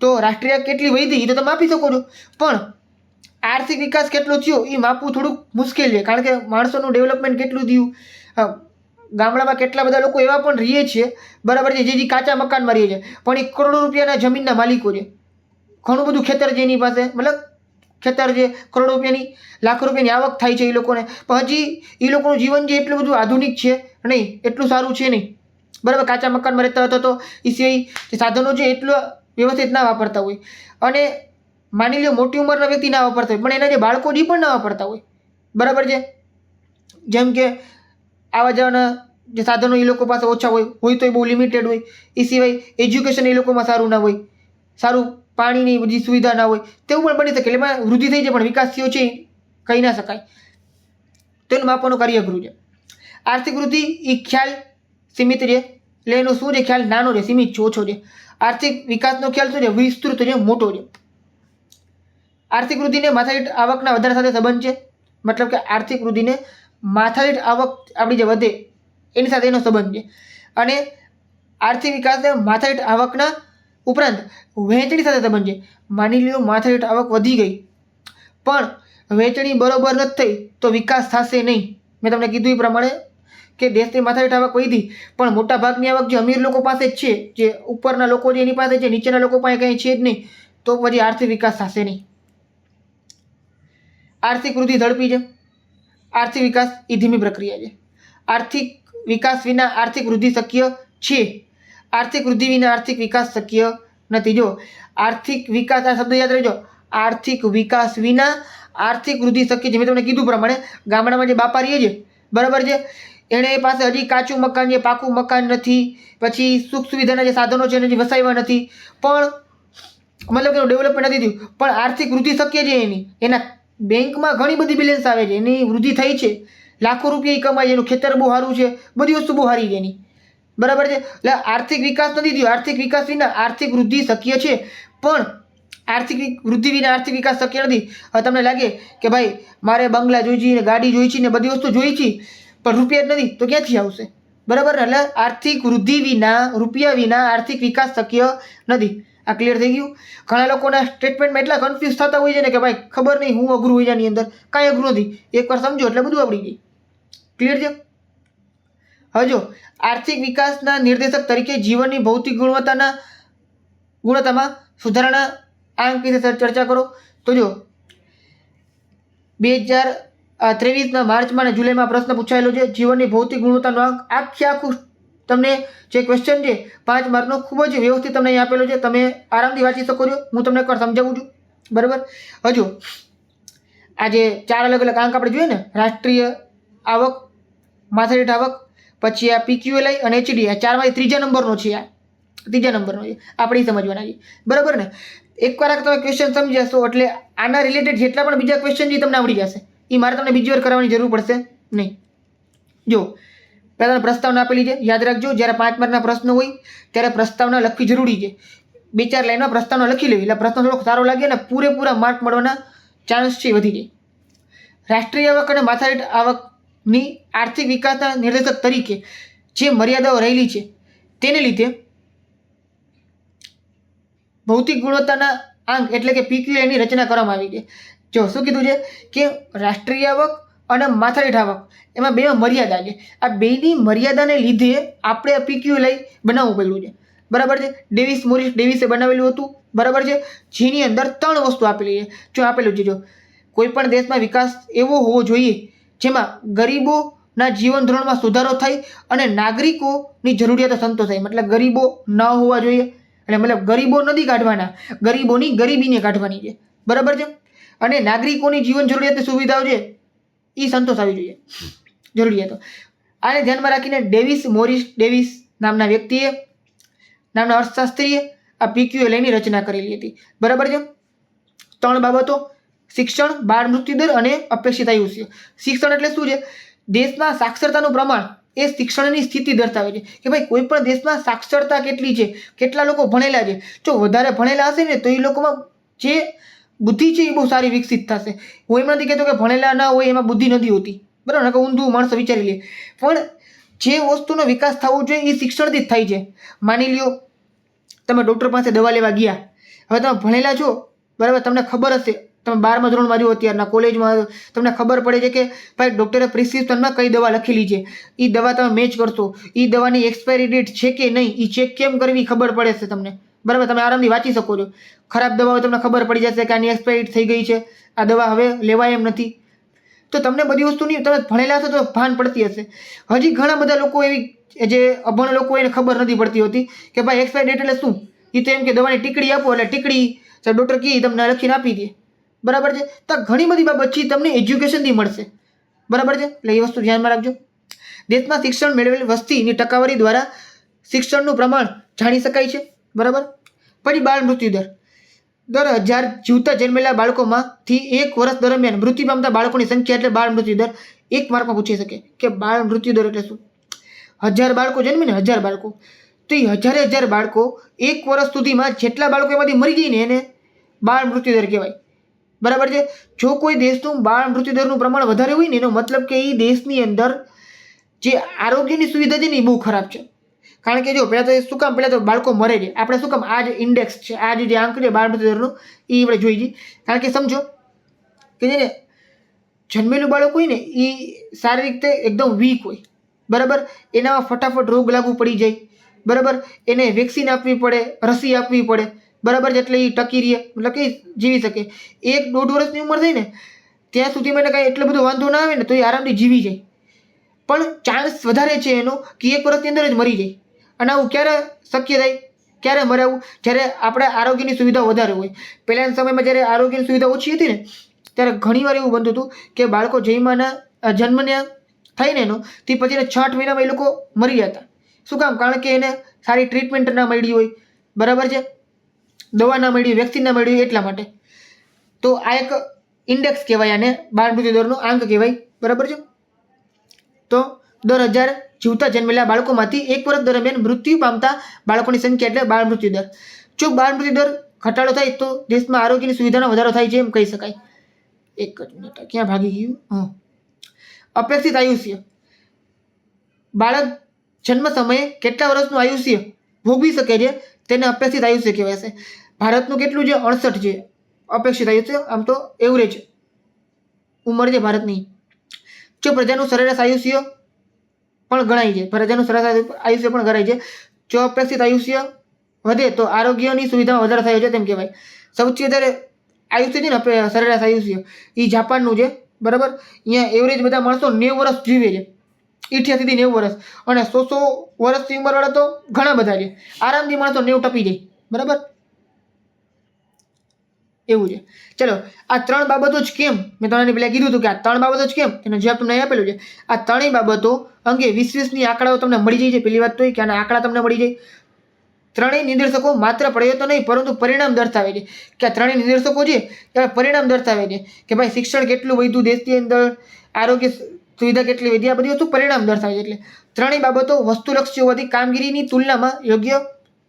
Speaker 1: તો રાષ્ટ્રીય આવક કેટલી વધી એ તો તમે માપી શકો છો, પણ આર્થિક વિકાસ કેટલો થયો એ માપવું થોડુંક મુશ્કેલ છે, કારણ કે માણસોનું ડેવલપમેન્ટ કેટલું થયું. ગામડામાં કેટલા બધા લોકો એવા પણ રહીએ છીએ, બરાબર છે, જે કાચા મકાનમાં રહીએ છે પણ એ કરોડો રૂપિયાના જમીનના માલિકો છે. ઘણું બધું ખેતર છે એની પાસે, મતલબ ખેતર છે, કરોડો રૂપિયાની, લાખો રૂપિયાની આવક થાય છે એ લોકોને, પણ હજી એ લોકોનું જીવન જે એટલું બધું આધુનિક છે નહીં, એટલું સારું છે નહીં. બરાબર. કાચા મકાનમાં રહેતા હતા તો એ સિવાય સાધનો છે એટલું વ્યવસ્થિત ના વાપરતા હોય. અને માની લો મોટી ઉંમરના વ્યક્તિ ના વાપરતા હોય પણ એના જે બાળકો એ પણ ના વાપરતા હોય. બરાબર છે. જેમ કે આવા જવાના જે સાધનો એ લોકો પાસે ઓછા હોય તો એ બહુ લિમિટેડ હોય. એ સિવાય એજ્યુકેશન એ લોકોમાં સારું ના હોય, સારું પાણીની બધી સુવિધા ના હોય, તેવું પણ બની શકે. એમાં વૃદ્ધિ થઈ છે પણ વિકાસ થયો છે કહી ના શકાય. તેનું માપવાનું કાર્ય અઘરું છે. આર્થિક વૃદ્ધિ એ ખ્યાલ સીમિત છે, એટલે એનો શું છે? ખ્યાલ નાનો છે, સીમિત છે, ઓછો છે. આર્થિક વિકાસનો ખ્યાલ શું છે? વિસ્તૃત છે, મોટો છે. આર્થિક વૃદ્ધિને માથાદીઠ આવકના વધારા સાથે સંબંધ છે, મતલબ કે આર્થિક વૃદ્ધિને માથાદીઠ આવક આપણી જે વધે એની સાથે એનો સંબંધ છે. અને આર્થિક વિકાસને માથાદીઠ આવકના ઉપરાંત વહેંચણી સાથે સંબંધ છે. માની લો માથાદીઠ આવક વધી ગઈ પણ વહેંચણી બરોબર નથી થઈ તો વિકાસ થશે નહીં. મેં તમને કીધું એ પ્રમાણે કે દેશની માથાદીઠ આવક વધી પણ મોટા ભાગની આવક જે અમીર લોકો પાસે જ છે, જે ઉપરના લોકો છે એની પાસે છે, નીચેના લોકો પાસે કંઈ છે જ નહીં, તો પછી આર્થિક વિકાસ થશે નહીં. આર્થિક વૃદ્ધિ ઝડપી છે, આર્થિક વિકાસ એ ધીમી પ્રક્રિયા છે. આર્થિક વિકાસ વિના આર્થિક વૃદ્ધિ શક્ય છે. આર્થિક વૃદ્ધિ વિના આર્થિક વિકાસ શક્ય નથી. જો આર્થિક વિકાસ, આ શબ્દ યાદ રહેજો, આર્થિક વિકાસ વિના આર્થિક વૃદ્ધિ શક્ય છે. મેં તમને કીધું પ્રમાણે ગામડામાં જે બાપા રહે છે, બરાબર છે, એણે પાસે હજી કાચું મકાન છે, પાકું મકાન નથી, પછી સુખ સુવિધાના જે સાધનો છે એને હજી વસાવ્યા નથી, પણ મતલબ કે ડેવલપમેન્ટ નથી થયું, પણ આર્થિક વૃદ્ધિ શક્ય છે એની. એના બેંકમાં ઘણી બધી બેલેન્સ આવે છે, એની વૃદ્ધિ થઈ છે, લાખો રૂપિયા કમાય છે, એનું ખેતર બહુ સારું છે, બધી વસ્તુ બહુ સારી છે એની, બરાબર છે. એટલે આર્થિક વિકાસ નથી થયો. આર્થિક વિકાસ વિના આર્થિક વૃદ્ધિ શક્ય છે, પણ આર્થિક વૃદ્ધિ વિના આર્થિક વિકાસ શક્ય નથી. હવે તમને લાગે કે ભાઈ મારે બંગલા જોઈ છે ને ગાડી જોઈ છે ને બધી વસ્તુ જોઈ છે, પણ રૂપિયા જ નથી, તો ક્યાંથી આવશે? બરાબર ને? એટલે આર્થિક વૃદ્ધિ વિના, રૂપિયા વિના આર્થિક વિકાસ શક્ય નથી. આ ક્લિયર થઈ ગયું? ઘણા લોકોના સ્ટેટમેન્ટમાં એટલા કન્ફ્યુઝ થતા હોય છે ને કે ભાઈ ખબર નહીં હું અઘરું હોય એની અંદર. કાંઈ અઘરું નથી, એકવાર સમજો એટલે બધું આવડી જાય. ક્લિયર છે? હવે જો આર્થિક વિકાસના નિર્દેશક તરીકે જીવનની ભૌતિક ગુણવત્તામાં સુધારણા અંક વિશે ચર્ચા કરો. તો જો 2023ના માર્ચમાં અને જુલાઈમાં પ્રશ્ન પૂછાયેલો છે. જીવનની ભૌતિક ગુણવત્તાનો અંક આખું તમને જે ક્વેશ્ચન છે 5 માર્કનો ખૂબ જ વ્યવસ્થિત તમને અહીં આપેલો છે. તમે આરામથી વાંચી શકો છો. હું તમને એકવાર સમજાવું છું, બરાબર? હજુ આ જે 4 અલગ અલગ આંક આપણે જોઈએ ને, રાષ્ટ્રીય આવક, માથાદીઠ આવક, પછી આ PQLI અને HDI, આ 4માંથી ત્રીજા નંબરનો છે. આ ત્રીજા નંબરનો છે, આપણે સમજવાના છે, બરાબર ને? એકવાર આ તમે ક્વેશ્ચન સમજી જશો એટલે આના રિલેટેડ જેટલા પણ બીજા ક્વેશ્ચન છે તમને આવડી જશે. એ મારે તમને બીજી વાર કરવાની જરૂર પડશે નહીં. જો પહેલાં પ્રસ્તાવના આપેલી છે, યાદ રાખજો. જ્યારે 5 માર્કના પ્રશ્નો હોય ત્યારે પ્રસ્તાવના લખવી જરૂરી છે. 2-4 લાઈનમાં પ્રસ્તાવના લખી લેવી, એટલે પ્રશ્ન થોડોક સારો લાગે અને પૂરેપૂરા માર્ક મળવાના ચાન્સ છે વધી જાય. રાષ્ટ્રીય આવક અને માથાદીઠ આવકની આર્થિક વિકાસના નિર્દેશક તરીકે જે મર્યાદાઓ રહેલી છે તેને લીધે ભૌતિક ગુણવત્તાના આંક એટલે કે PQLની રચના કરવામાં આવી છે. જો શું કીધું છે કે રાષ્ટ્રીય આવક અને માથાદીઠ આવક એમાં બેમાં મર્યાદા છે. આ બેની મર્યાદાને લીધે આપણે આ PQLI બનાવવું પડ્યું છે, બરાબર છે? મોરિસ ડેવિસે બનાવેલું હતું, બરાબર છે? જેની અંદર 3 વસ્તુ આપેલી છે. જો આપેલું છે, જો કોઈ પણ દેશમાં વિકાસ એવો હોવો જોઈએ જેમાં ગરીબોના જીવન ધોરણમાં સુધારો થાય અને નાગરિકોની જરૂરિયાતો સંતોષાય. મતલબ ગરીબો ન હોવા જોઈએ, એટલે મતલબ ગરીબો નથી કાઢવાના, ગરીબોની ગરીબીને કાઢવાની છે, બરાબર છે? અને નાગરિકોની જીવન જરૂરિયાતની સુવિધાઓ છે એ સંતોષ આવી જોઈએ, જરૂરિયાતો. આને ધ્યાનમાં રાખીને મોરિસ ડેવિસ નામના વ્યક્તિએ, નામના અર્થશાસ્ત્રીએ આ PQLની રચના કરેલી હતી, બરાબર છે? 3 બાબતો: શિક્ષણ, બાળ મૃત્યુદર અને અપેક્ષિત આયુષ્ય. શિક્ષણ એટલે શું છે? દેશમાં સાક્ષરતાનું પ્રમાણ એ શિક્ષણની સ્થિતિ દર્શાવે છે કે ભાઈ કોઈ પણ દેશમાં સાક્ષરતા કેટલી છે, કેટલા લોકો ભણેલા છે. જો વધારે ભણેલા હશે ને તો એ લોકોમાં જે બુદ્ધિ છે એ બહુ સારી વિકસિત થશે. હું એમ નથી કહેતો કે ભણેલા ના હોય એમાં બુદ્ધિ નથી હોતી, બરાબર? કે ઊંધું માણસો વિચારી લે, પણ જે વસ્તુનો વિકાસ થવો જોઈએ એ શિક્ષણથી જ થાય છે. માની લ્યો તમે ડૉક્ટર પાસે દવા લેવા ગયા, હવે તમે ભણેલા છો, બરાબર? તમને ખબર હશે, તમે 12મા ધોરણમાં જો અત્યારના કોલેજમાં તમને ખબર પડે છે કે ભાઈ ડૉક્ટરે પ્રિસ્ક્રિપ્શનમાં કઈ દવા લખેલી છે, એ દવા તમે મેચ કરશો, એ દવાની એક્સપાયરી ડેટ છે કે નહીં એ ચેક કેમ કરવી ખબર પડે છે તમને, બરાબર? તમે આરામથી વાંચી શકો છો. ખરાબ દવાઓ તમને ખબર પડી જશે કે આની એક્સપાયરી થઈ ગઈ છે, આ દવા હવે લેવાય એમ નથી. તો તમને બધી વસ્તુની તમે ભણેલા હશો તો ભાન પડતી હશે. હજી ઘણા બધા લોકો એવી જે અભણ લોકો એને ખબર નથી પડતી હોતી કે ભાઈ એક્સપાયરી ડેટ એટલે શું. એ તો એમ કે દવાની ટીકડી આપો એટલે ટીકડી ડૉક્ટર કહે તમને લખીને આપી દે, બરાબર છે? તો ઘણી બધી બાબત છે તમને એજ્યુકેશનથી મળશે, બરાબર છે? એટલે એ વસ્તુ ધ્યાનમાં રાખજો. દેશમાં શિક્ષણ મેળવેલી વસ્તીની ટકાવારી દ્વારા શિક્ષણનું પ્રમાણ જાણી શકાય છે, બરાબર? પછી બાળ મૃત્યુદર. દર 1000 જીવતા જન્મેલા બાળકોમાંથી 1 વર્ષ દરમિયાન મૃત્યુ પામતા બાળકોની સંખ્યા એટલે બાળ મૃત્યુદર. 1 માર્કમાં પૂછી શકે કે બાળ મૃત્યુદર એટલે શું? 1000 બાળકો જન્મે ને, 1000 બાળકો, તો એ 1000 બાળકો 1 વર્ષ સુધીમાં જેટલા બાળકો એમાંથી મરી જાય ને એને બાળ મૃત્યુદર કહેવાય, બરાબર છે? જો કોઈ દેશનું બાળ મૃત્યુદરનું પ્રમાણ વધારે હોય ને એનો મતલબ કે એ દેશની અંદર જે આરોગ્યની સુવિધા છે ને એ બહુ ખરાબ છે. કારણ કે જો પહેલાં તો શું કામ, પહેલાં તો બાળકો મરે છે, આપણે શું કામ આ જ ઇન્ડેક્સ છે, આ જે આંક છે બાળ મૃત્યુદરનો એ આપણે જોઈ જઈએ. કારણ કે સમજો કે છે ને જન્મેલું બાળક હોય ને એ સારી રીતે એકદમ વીક હોય, બરાબર? એનામાં ફટાફટ રોગ લાગુ પડી જાય, બરાબર? એને વેક્સિન આપવી પડે, રસી આપવી પડે, બરાબર છે? એટલે એ ટકી રહે, મતલબ કે જીવી શકે. 1-1.5 વર્ષની ઉંમર થઈ ને ત્યાં સુધીમાં એને કાંઈ એટલો બધો વાંધો ના આવે ને તો એ આરામથી જીવી જાય. પણ ચાન્સ વધારે છે એનો કે 1 વર્ષની અંદર જ મરી જાય. અને આવું ક્યારે શક્ય થાય, ક્યારે મરે આવું? જ્યારે આપણે આરોગ્યની સુવિધાઓ વધારે હોય. પહેલાંના સમયમાં જ્યારે આરોગ્યની સુવિધા ઓછી હતી ને ત્યારે ઘણીવાર એવું બનતું હતું કે બાળકો જન્મને થાય ને એનો તે પછી 6 મહિનામાં એ લોકો મરી જતા. શું કામ? કારણ કે એને સારી ટ્રીટમેન્ટ ના મળી હોય, બરાબર છે, દવા ના મળી, વેક્સિન ના મળી હોય, એટલા માટે. તો આ એક ઇન્ડેક્સ કહેવાય, આને બાળ મૃત્યુદરનો આંક કહેવાય, બરાબર છે. તો 10,000 જીવતા જન્મેલા બાળકોમાંથી 1 વર્ષ દરમિયાન મૃત્યુ પામતા બાળકોની સંખ્યા એટલે બાળ મૃત્યુદર. જો બાળ મૃત્યુદર ઘટાડો થાય તો દેશમાં આરોગ્યની સુવિધાનો વધારો થાય છે એમ કહી શકાય. એક જ મિનિટ, ક્યાં ભાગી ગયું? હા, અપેક્ષિત આયુષ્ય. બાળક જન્મ સમયે કેટલા વર્ષનું આયુષ્ય ભોગવી શકે છે તેને અપેક્ષિત આયુષ્ય કહેવાય છે. ભારતનું કેટલું છે? 68 છે અપેક્ષિત આયુષ્ય. આમ તો એવરેજ ઉંમર છે ભારતની. જો પ્રજાનું સરેરાશ આયુષ્ય પણ ગણાય છે, પ્રજાનું સરેરાશ આયુષ્ય પણ ગણાય છે. જો અપેક્ષિત આયુષ્ય વધે તો આરોગ્યની સુવિધામાં વધારો થયો છે તેમ કહેવાય. સૌથી વધારે આયુષ્ય છે ને સરેરાશ આયુષ્ય એ જાપાનનું છે, બરાબર. અહીંયા એવરેજ બધા માણસો 90 વર્ષ જીવે છે, 88 થી 90 વર્ષ. અને 100 વર્ષની ઉંમરવાળા તો ઘણા બધા છે, આરામથી માણસો 90 ટપી જાય, બરાબર. એવું છે. ચલો, આ 3 બાબતો જ કેમ, મેં તમને પહેલાં કીધું હતું કે આ 3 બાબતો જ કેમ, એનો જવાબ તમને અહીં આપેલો છે. આ 3 બાબતો અંગે 20-20ની આંકડાઓ તમને મળી જાય છે. પહેલી વાત તો એ કે આના આંકડા તમને મળી જાય. ત્રણેય નિર્દેશકો માત્ર પ્રયત્નો નહીં પરંતુ પરિણામ દર્શાવે છે. કે આ 3 નિર્દેશકો છે ત્યારે પરિણામ દર્શાવે છે કે ભાઈ શિક્ષણ કેટલું વધ્યું દેશની અંદર, આરોગ્ય સુવિધા કેટલી વધી, આ બધી વસ્તુ પરિણામ દર્શાવે છે. એટલે 3 બાબતો વસ્તુલક્ષી હોવાથી કામગીરીની તુલનામાં યોગ્ય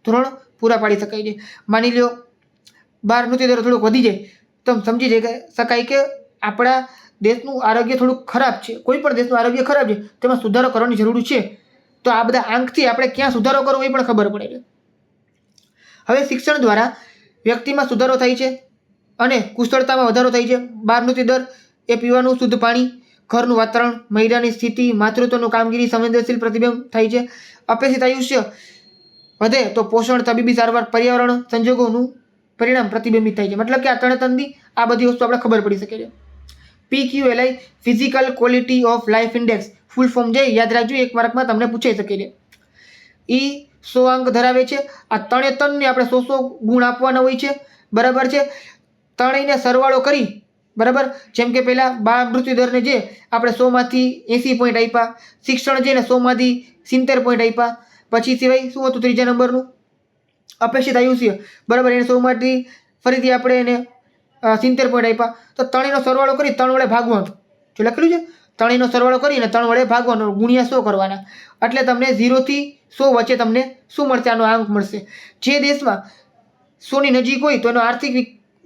Speaker 1: ધોરણ પૂરા પાડી શકાય છે. માની લો બાળ મૃત્યુદર થોડુંક વધી જાય તો સમજી શકાય કે આપણા દેશનું આરોગ્ય થોડુંક ખરાબ છે. કોઈ પણ દેશનું આરોગ્ય ખરાબ છે, તેમાં સુધારો કરવાની જરૂર છે. તો આ બધા આંકથી આપણે ક્યાં સુધારો કરવો એ પણ ખબર પડે છે. હવે શિક્ષણ દ્વારા વ્યક્તિમાં સુધારો થાય છે અને કુશળતામાં વધારો થાય છે. બાળ મૃત્યુદર એ પીવાનું શુદ્ધ પાણી, ઘરનું વાતાવરણ, મહિલાની સ્થિતિ, માતૃત્વનું કામગીરી, સંવેદનશીલ પ્રતિબિંબ થાય છે. અપેક્ષિત આયુષ્ય વધે તો પોષણ, તબીબી સારવાર, પર્યાવરણ સંજોગોનું પરિણામ પ્રતિબિંબિત થાય છે. મતલબ કે આ 3 આ બધી વસ્તુ આપણે ખબર પડી શકે છે. PQLI physical quality of life index full form છે, યાદ રાખજો, 1 માર્કમાં તમને પૂછાઈ શકે છે. એ 100 અંક ધરાવે છે. આ 3ને આપણે 100 ગુણ આપવાના હોય છે, બરાબર છે. 3ને સરવાળો કરી, બરાબર, જેમ કે પહેલા બાળ મૃત્યુદરને જે આપણે 100માંથી 80 પોઈન્ટ આપ્યા, શિક્ષણ છે ને 100માંથી 70 પોઈન્ટ આપ્યા. પછી સિવાય શું હતું ત્રીજા નંબરનું? અપેક્ષિત આયુષ્ય, બરાબર, એને 100માંથી ફરીથી આપણે એને 70 પોઈન્ટ આપ્યા. તો 3નો સરવાળો કરી 3 વડે ભાગવાનું, જો લખેલું છે 3નો સરવાળો કરીને 3 વડે ભાગવાનો, ગુણ્યા 100 કરવાના. એટલે તમને 0 થી 100 વચ્ચે તમને શું મળશે? આનો આંક મળશે. જે દેશમાં 100ની નજીક હોય તો એનો આર્થિક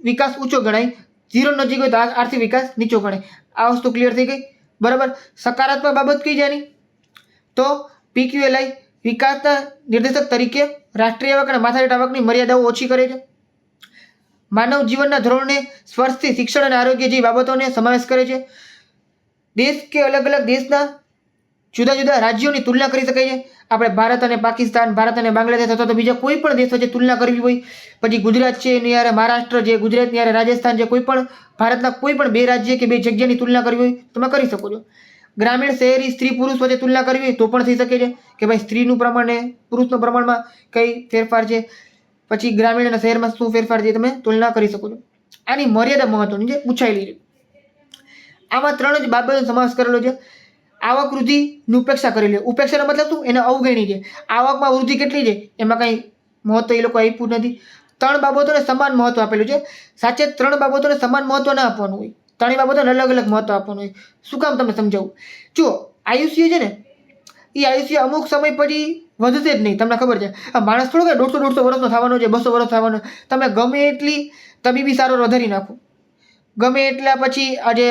Speaker 1: વિકાસ ઊંચો ગણાય, 0 નજીક હોય તો આર્થિક વિકાસ નીચો ગણાય. આ વસ્તુ ક્લિયર થઈ ગઈ, બરાબર. સકારાત્મક બાબત કઈ જાની તો PQLI વિકાસના નિર્દેશક તરીકે રાષ્ટ્રીય આવક અને માથાદીઠ આવકની મર્યાદાઓ ઓછી કરે છે. માનવ જીવનના ધોરણને સ્પર્શતી શિક્ષણ અને આરોગ્ય જેવી બાબતોને સમાવેશ કરે છે. દેશ કે અલગ અલગ દેશના જુદા જુદા રાજ્યોની તુલના કરી શકાય છે. આપણે ભારત અને પાકિસ્તાન, ભારત અને બાંગ્લાદેશ અથવા તો બીજા કોઈ પણ દેશ વચ્ચે તુલના કરવી હોય, પછી ગુજરાત છે એની યારે મહારાષ્ટ્ર છે, ગુજરાતની યારે રાજસ્થાન છે, કોઈ પણ ભારતના કોઈ પણ 2 રાજ્ય કે 2 જગ્યાની તુલના કરવી હોય તમે કરી શકો છો. ગ્રામીણ, શહેરી, સ્ત્રી પુરુષ વચ્ચે તુલના કરવી હોય તો પણ થઈ શકે છે કે ભાઈ સ્ત્રીનું પ્રમાણ ને પુરુષનું પ્રમાણમાં કઈ ફેરફાર છે, પછી ગ્રામીણ અને શહેરમાં શું ફેરફાર છે તમે તુલના કરી શકો છો. આની મર્યાદા મહત્વની છે, પૂછાયેલી છે. આમાં 3 જ બાબતોનો સમાવેશ કરેલો છે. આવક વૃદ્ધિની ઉપેક્ષા કરેલી. ઉપેક્ષાનો મતલબ શું? એને અવગણી છે. આવકમાં વૃદ્ધિ કેટલી છે એમાં કંઈ મહત્વ એ લોકો આપ્યું નથી. 3 બાબતોને સમાન મહત્વ આપેલું છે. સાચે 3 બાબતોને સમાન મહત્વ ના આપવાનું હોય, 3 બાબતોને અલગ અલગ મહત્વ આપવાનું હોય. શું કામ તમને સમજાવું? જો આયુષ્ય છે ને એ આયુષ્ય અમુક સમય પછી વધશે જ નહીં, તમને ખબર છે. આ માણસ થોડો કે 150 વર્ષનો થવાનો છે, 200 વર્ષ થવાનો. તમે ગમે એટલી તબીબી સારવાર વધારી નાખો, ગમે એટલા પછી આજે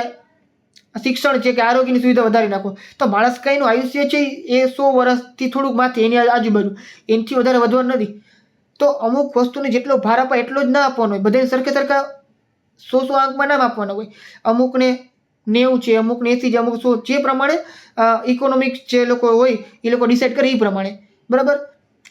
Speaker 1: શિક્ષણ છે કે આરોગ્યની સુવિધા વધારી નાખો, તો માણસ કઈનું આયુષ્ય છે એ 100 વર્ષથી થોડુંક માથે એની આજુબાજુ, એનાથી વધારે વધવાનું નથી. તો અમુક વસ્તુને જેટલો ભાર અપાય એટલો જ ના આપવાનો હોય. બધાને સરખા 100 અંકમાં ના આપવાનો હોય. અમુકને 90 છે, અમુકને 80 છે, અમુક 100, જે પ્રમાણે ઇકોનોમિક્સ જે લોકો હોય એ લોકો ડિસાઇડ કરે એ પ્રમાણે, બરાબર.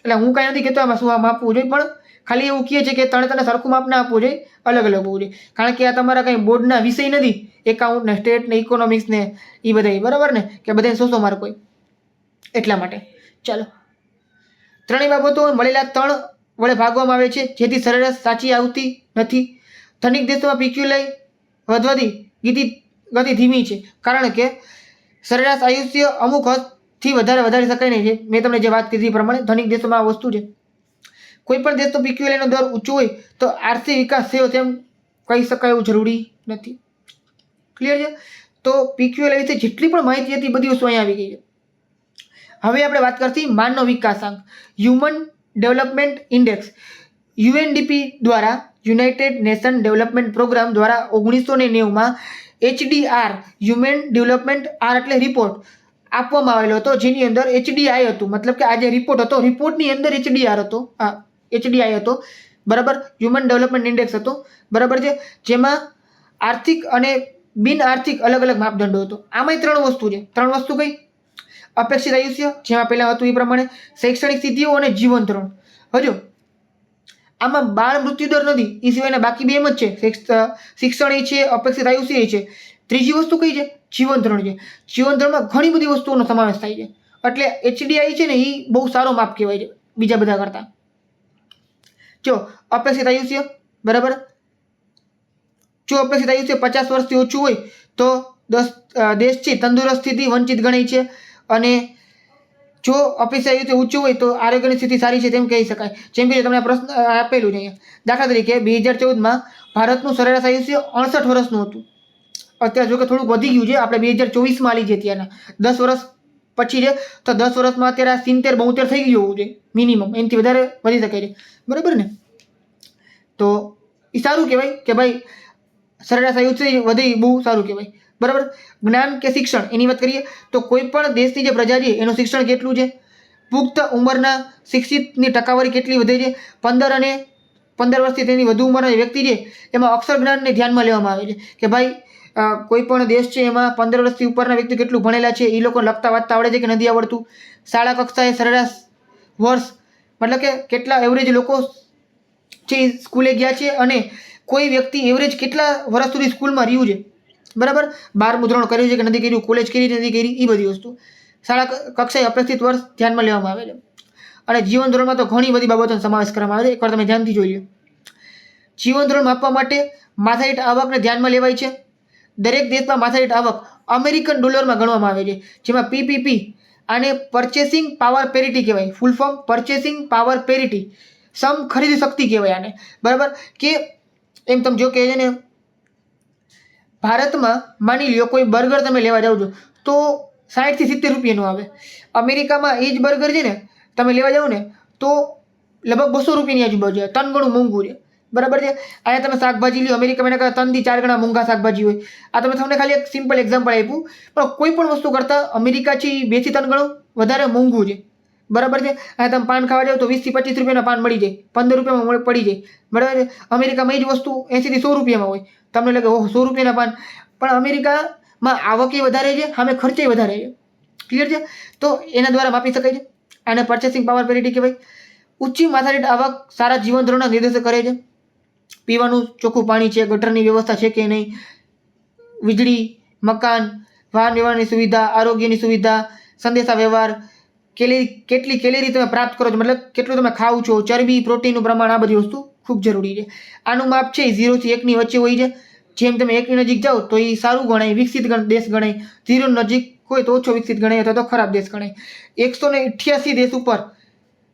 Speaker 1: એટલે હું કાંઈ નથી કહેતો આમાં શું આમ આપવું જોઈએ, પણ ખાલી એવું કહે છે કે તને સરખું માપ ના આપવું જોઈએ, અલગ અલગ હોવું જોઈએ, કારણ કે આ તમારા કંઈ બોર્ડના વિષય નથી, એકાઉન્ટ ને સ્ટેટ ને ઇકોનોમિક્સ ને એ બધા, બરાબર ને, કે બધાને 100 માર્ક હોય એટલા માટે. ચાલો, ત્રણેય બાબતો મળેલા 3 વડે ભાગવામાં આવે છે, જેથી સરેરાશ સાચી આવતી નથી. ધનિક દેશોમાં પીક્યુલાઈ વધવાથી ગતિ ધીમી છે, કારણ કે સરેરાશ આયુષ્ય અમુક હદથી વધારી શકાય નહીં છે. મેં તમને જે વાત કીધી એ પ્રમાણે ધનિક દેશોમાં આ વસ્તુ છે. કોઈ પણ દેશનો પીક્યુલાઈનો દર ઊંચો હોય તો આર્થિક વિકાસ થયો તેમ કહી શકાય એવું જરૂરી નથી. ક્લિયર છે? તો પીક્યુએલ વિશે જેટલી પણ માહિતી હતી બધી વસ્તુ અહીંયા આવી ગઈ છે. હવે આપણે વાત કરતી માનવ વિકાસાંક, હ્યુમન ડેવલપમેન્ટ ઇન્ડેક્સ, યુએનડીપી દ્વારા, યુનાઇટેડ નેશન ડેવલપમેન્ટ પ્રોગ્રામ દ્વારા 1990માં HDR, હ્યુમન ડેવલપમેન્ટ આર એટલે રિપોર્ટ આપવામાં આવેલો હતો, જેની અંદર HDI હતું, મતલબ કે આ જે રિપોર્ટ હતો, રિપોર્ટની અંદર HDR હતો, HDI હતો, બરાબર, હ્યુમન ડેવલપમેન્ટ ઇન્ડેક્સ હતો, બરાબર છે, જેમાં આર્થિક અને બિન આર્થિક અલગ અલગ માપદંડો હતો. આમાં 3 વસ્તુ છે. 3 વસ્તુ કઈ? અપેક્ષિત આયુષ્ય, જેમાં પહેલા હતું એ પ્રમાણે, શૈક્ષણિક સિદ્ધિઓ અને જીવન ધોરણ. હજુ આમાં બાળ મૃત્યુદર નથી, એ સિવાયના બાકી 2 એમ જ છે, શિક્ષણ એ છે, અપેક્ષિત આયુષ્ય એ છે. ત્રીજી વસ્તુ કઈ છે? જીવન ધોરણ છે. જીવન ધોરણમાં ઘણી બધી વસ્તુઓનો સમાવેશ થાય છે, એટલે HDI છે ને એ બહુ સારો માપ કહેવાય છે બીજા બધા કરતા. જો અપેક્ષિત આયુષ્ય, બરાબર, જો અપેક્ષિત આયુષ્ય 50 વર્ષથી ઓછું હોય તો દેશ છે તંદુરસ્તીથી વંચિત ગણાય છે, અને જો અપેક્ષિત આયુષ્ય ઊંચું હોય તો આરોગ્યની સ્થિતિ સારી છે તેમ કહી શકાય. જેમ કે તમને પ્રશ્ન આપેલું છે અહીંયા, દાખલા તરીકે 2014માં ભારતનું સરેરાશ આયુષ્ય 68 વર્ષનું હતું. અત્યારે જો કે થોડુંક વધી ગયું છે, આપણે 2024માં આલી છે ત્યારના, 10 વર્ષ પછી છે, તો 10 વર્ષમાં અત્યારે 70-72 થઈ ગયું હોવું જોઈએ મિનિમમ, એનાથી વધારે વધી શકે છે, બરાબર ને. તો એ સારું કહેવાય કે ભાઈ સરેરાશ આયુષ્ય વધે, બહુ સારું કહેવાય, બરાબર. જ્ઞાન કે શિક્ષણ એની વાત કરીએ તો કોઈ પણ દેશની જે પ્રજા છે એનું શિક્ષણ કેટલું છે, પુખ્ત ઉંમરના શિક્ષિતની ટકાવારી કેટલી વધે છે, 15 અને 15 વર્ષથી તેની વધુ ઉંમરના વ્યક્તિ છે એમાં અક્ષર જ્ઞાનને ધ્યાનમાં લેવામાં આવે છે, કે ભાઈ કોઈ પણ દેશ છે એમાં 15 વર્ષથી ઉપરના વ્યક્તિ કેટલું ભણેલા છે, એ લોકો લખતા વાંચતા આવડે છે કે નથી આવડતું, શાળા કક્ષાએ સરેરાશ વર્ષ, મતલબ કે કેટલા એવરેજ લોકો છે સ્કૂલે ગયા છે, અને કોઈ વ્યક્તિ એવરેજ કેટલા વર્ષ સુધી સ્કૂલમાં રહ્યું છે, બરાબર, 12મું ધોરણ કર્યું છે કે નથી કર્યું, કોલેજ કરી નથી કરી, એ બધી વસ્તુ શાળા કક્ષાએ અપેક્ષિત વર્ષ ધ્યાનમાં લેવામાં આવે છે. અને જીવન ધોરણમાં તો ઘણી બધી બાબતોનો સમાવેશ કરવામાં આવે છે, એકવાર તમે ધ્યાનથી જોઈ લો. જીવન ધોરણ માપવા માટે માથાદીઠ આવકને ધ્યાનમાં લેવાય છે. દરેક દેશમાં માથાદીઠ આવક અમેરિકન ડોલરમાં ગણવામાં આવે છે, જેમાં PPP આને પરચેસિંગ પાવર પેરિટી કહેવાય, full form purchasing power parity, સમ ખરીદ શક્તિ કહેવાય આને, બરાબર. કે એમ તમે જો કે છે ને, ભારતમાં માની લ્યો કોઈ બર્ગર તમે લેવા જાઓ છો તો 60 થી 70 રૂપિયાનું આવે, અમેરિકામાં એ જ બર્ગર છે ને તમે લેવા જાઓ ને તો લગભગ 200 રૂપિયાની આજુબાજુ છે, 3 ગણું મોંઘું છે, બરાબર છે. અહીંયા તમે શાકભાજી લ્યો, અમેરિકામાં એના કરતાં 3 થી 4 ગણા મોંઘા શાકભાજી હોય. આ તમને ખાલી એક સિમ્પલ એક્ઝામ્પલ આપ્યું, પણ કોઈ પણ વસ્તુ કરતાં અમેરિકાથી 2 થી 3 ગણું વધારે મોંઘું છે, બરાબર છે. અહીંયા તમે પાન ખાવા જાઓ તો 20 થી 25 રૂપિયાના પાન મળી જાય, 15 રૂપિયામાં પડી જાય, બરાબર છે. અમેરિકામાં એ જ વસ્તુ 80 થી 100 રૂપિયામાં હોય, તમને લાગે ઓહ 100 રૂપિયાના પાન, પણ અમેરિકામાં આવકે વધારે છે, સામે ખર્ચે વધારે છે. ક્લિયર છે? તો એના દ્વારા માપી શકાય છે. આને પરચેસિંગ પાવર પેરિટી કહેવાય. ઊંચી માથાદીઠ આવક સારા જીવન ધોરણના નિર્દેશ કરે છે. પીવાનું ચોખ્ખું પાણી છે, ગટરની વ્યવસ્થા છે કે નહીં, વીજળી, મકાન, વાહન વ્યવહારની સુવિધા, આરોગ્યની સુવિધા, સંદેશા વ્યવહાર, કેટલી કેલેરી તમે પ્રાપ્ત કરો છો, મતલબ કેટલું તમે ખાવ છો, ચરબી, પ્રોટીનનું પ્રમાણ, આ બધી વસ્તુ ખૂબ જરૂરી છે. આનું માપ છે 0 થી 1ની વચ્ચે હોય છે. જેમ તમે 1ની નજીક જાઓ તો એ સારું ગણાય, વિકસિત દેશ ગણાય, 0 નજીક હોય તો ઓછો વિકસિત ગણાય અથવા તો ખરાબ દેશ ગણાય. 188 દેશ ઉપર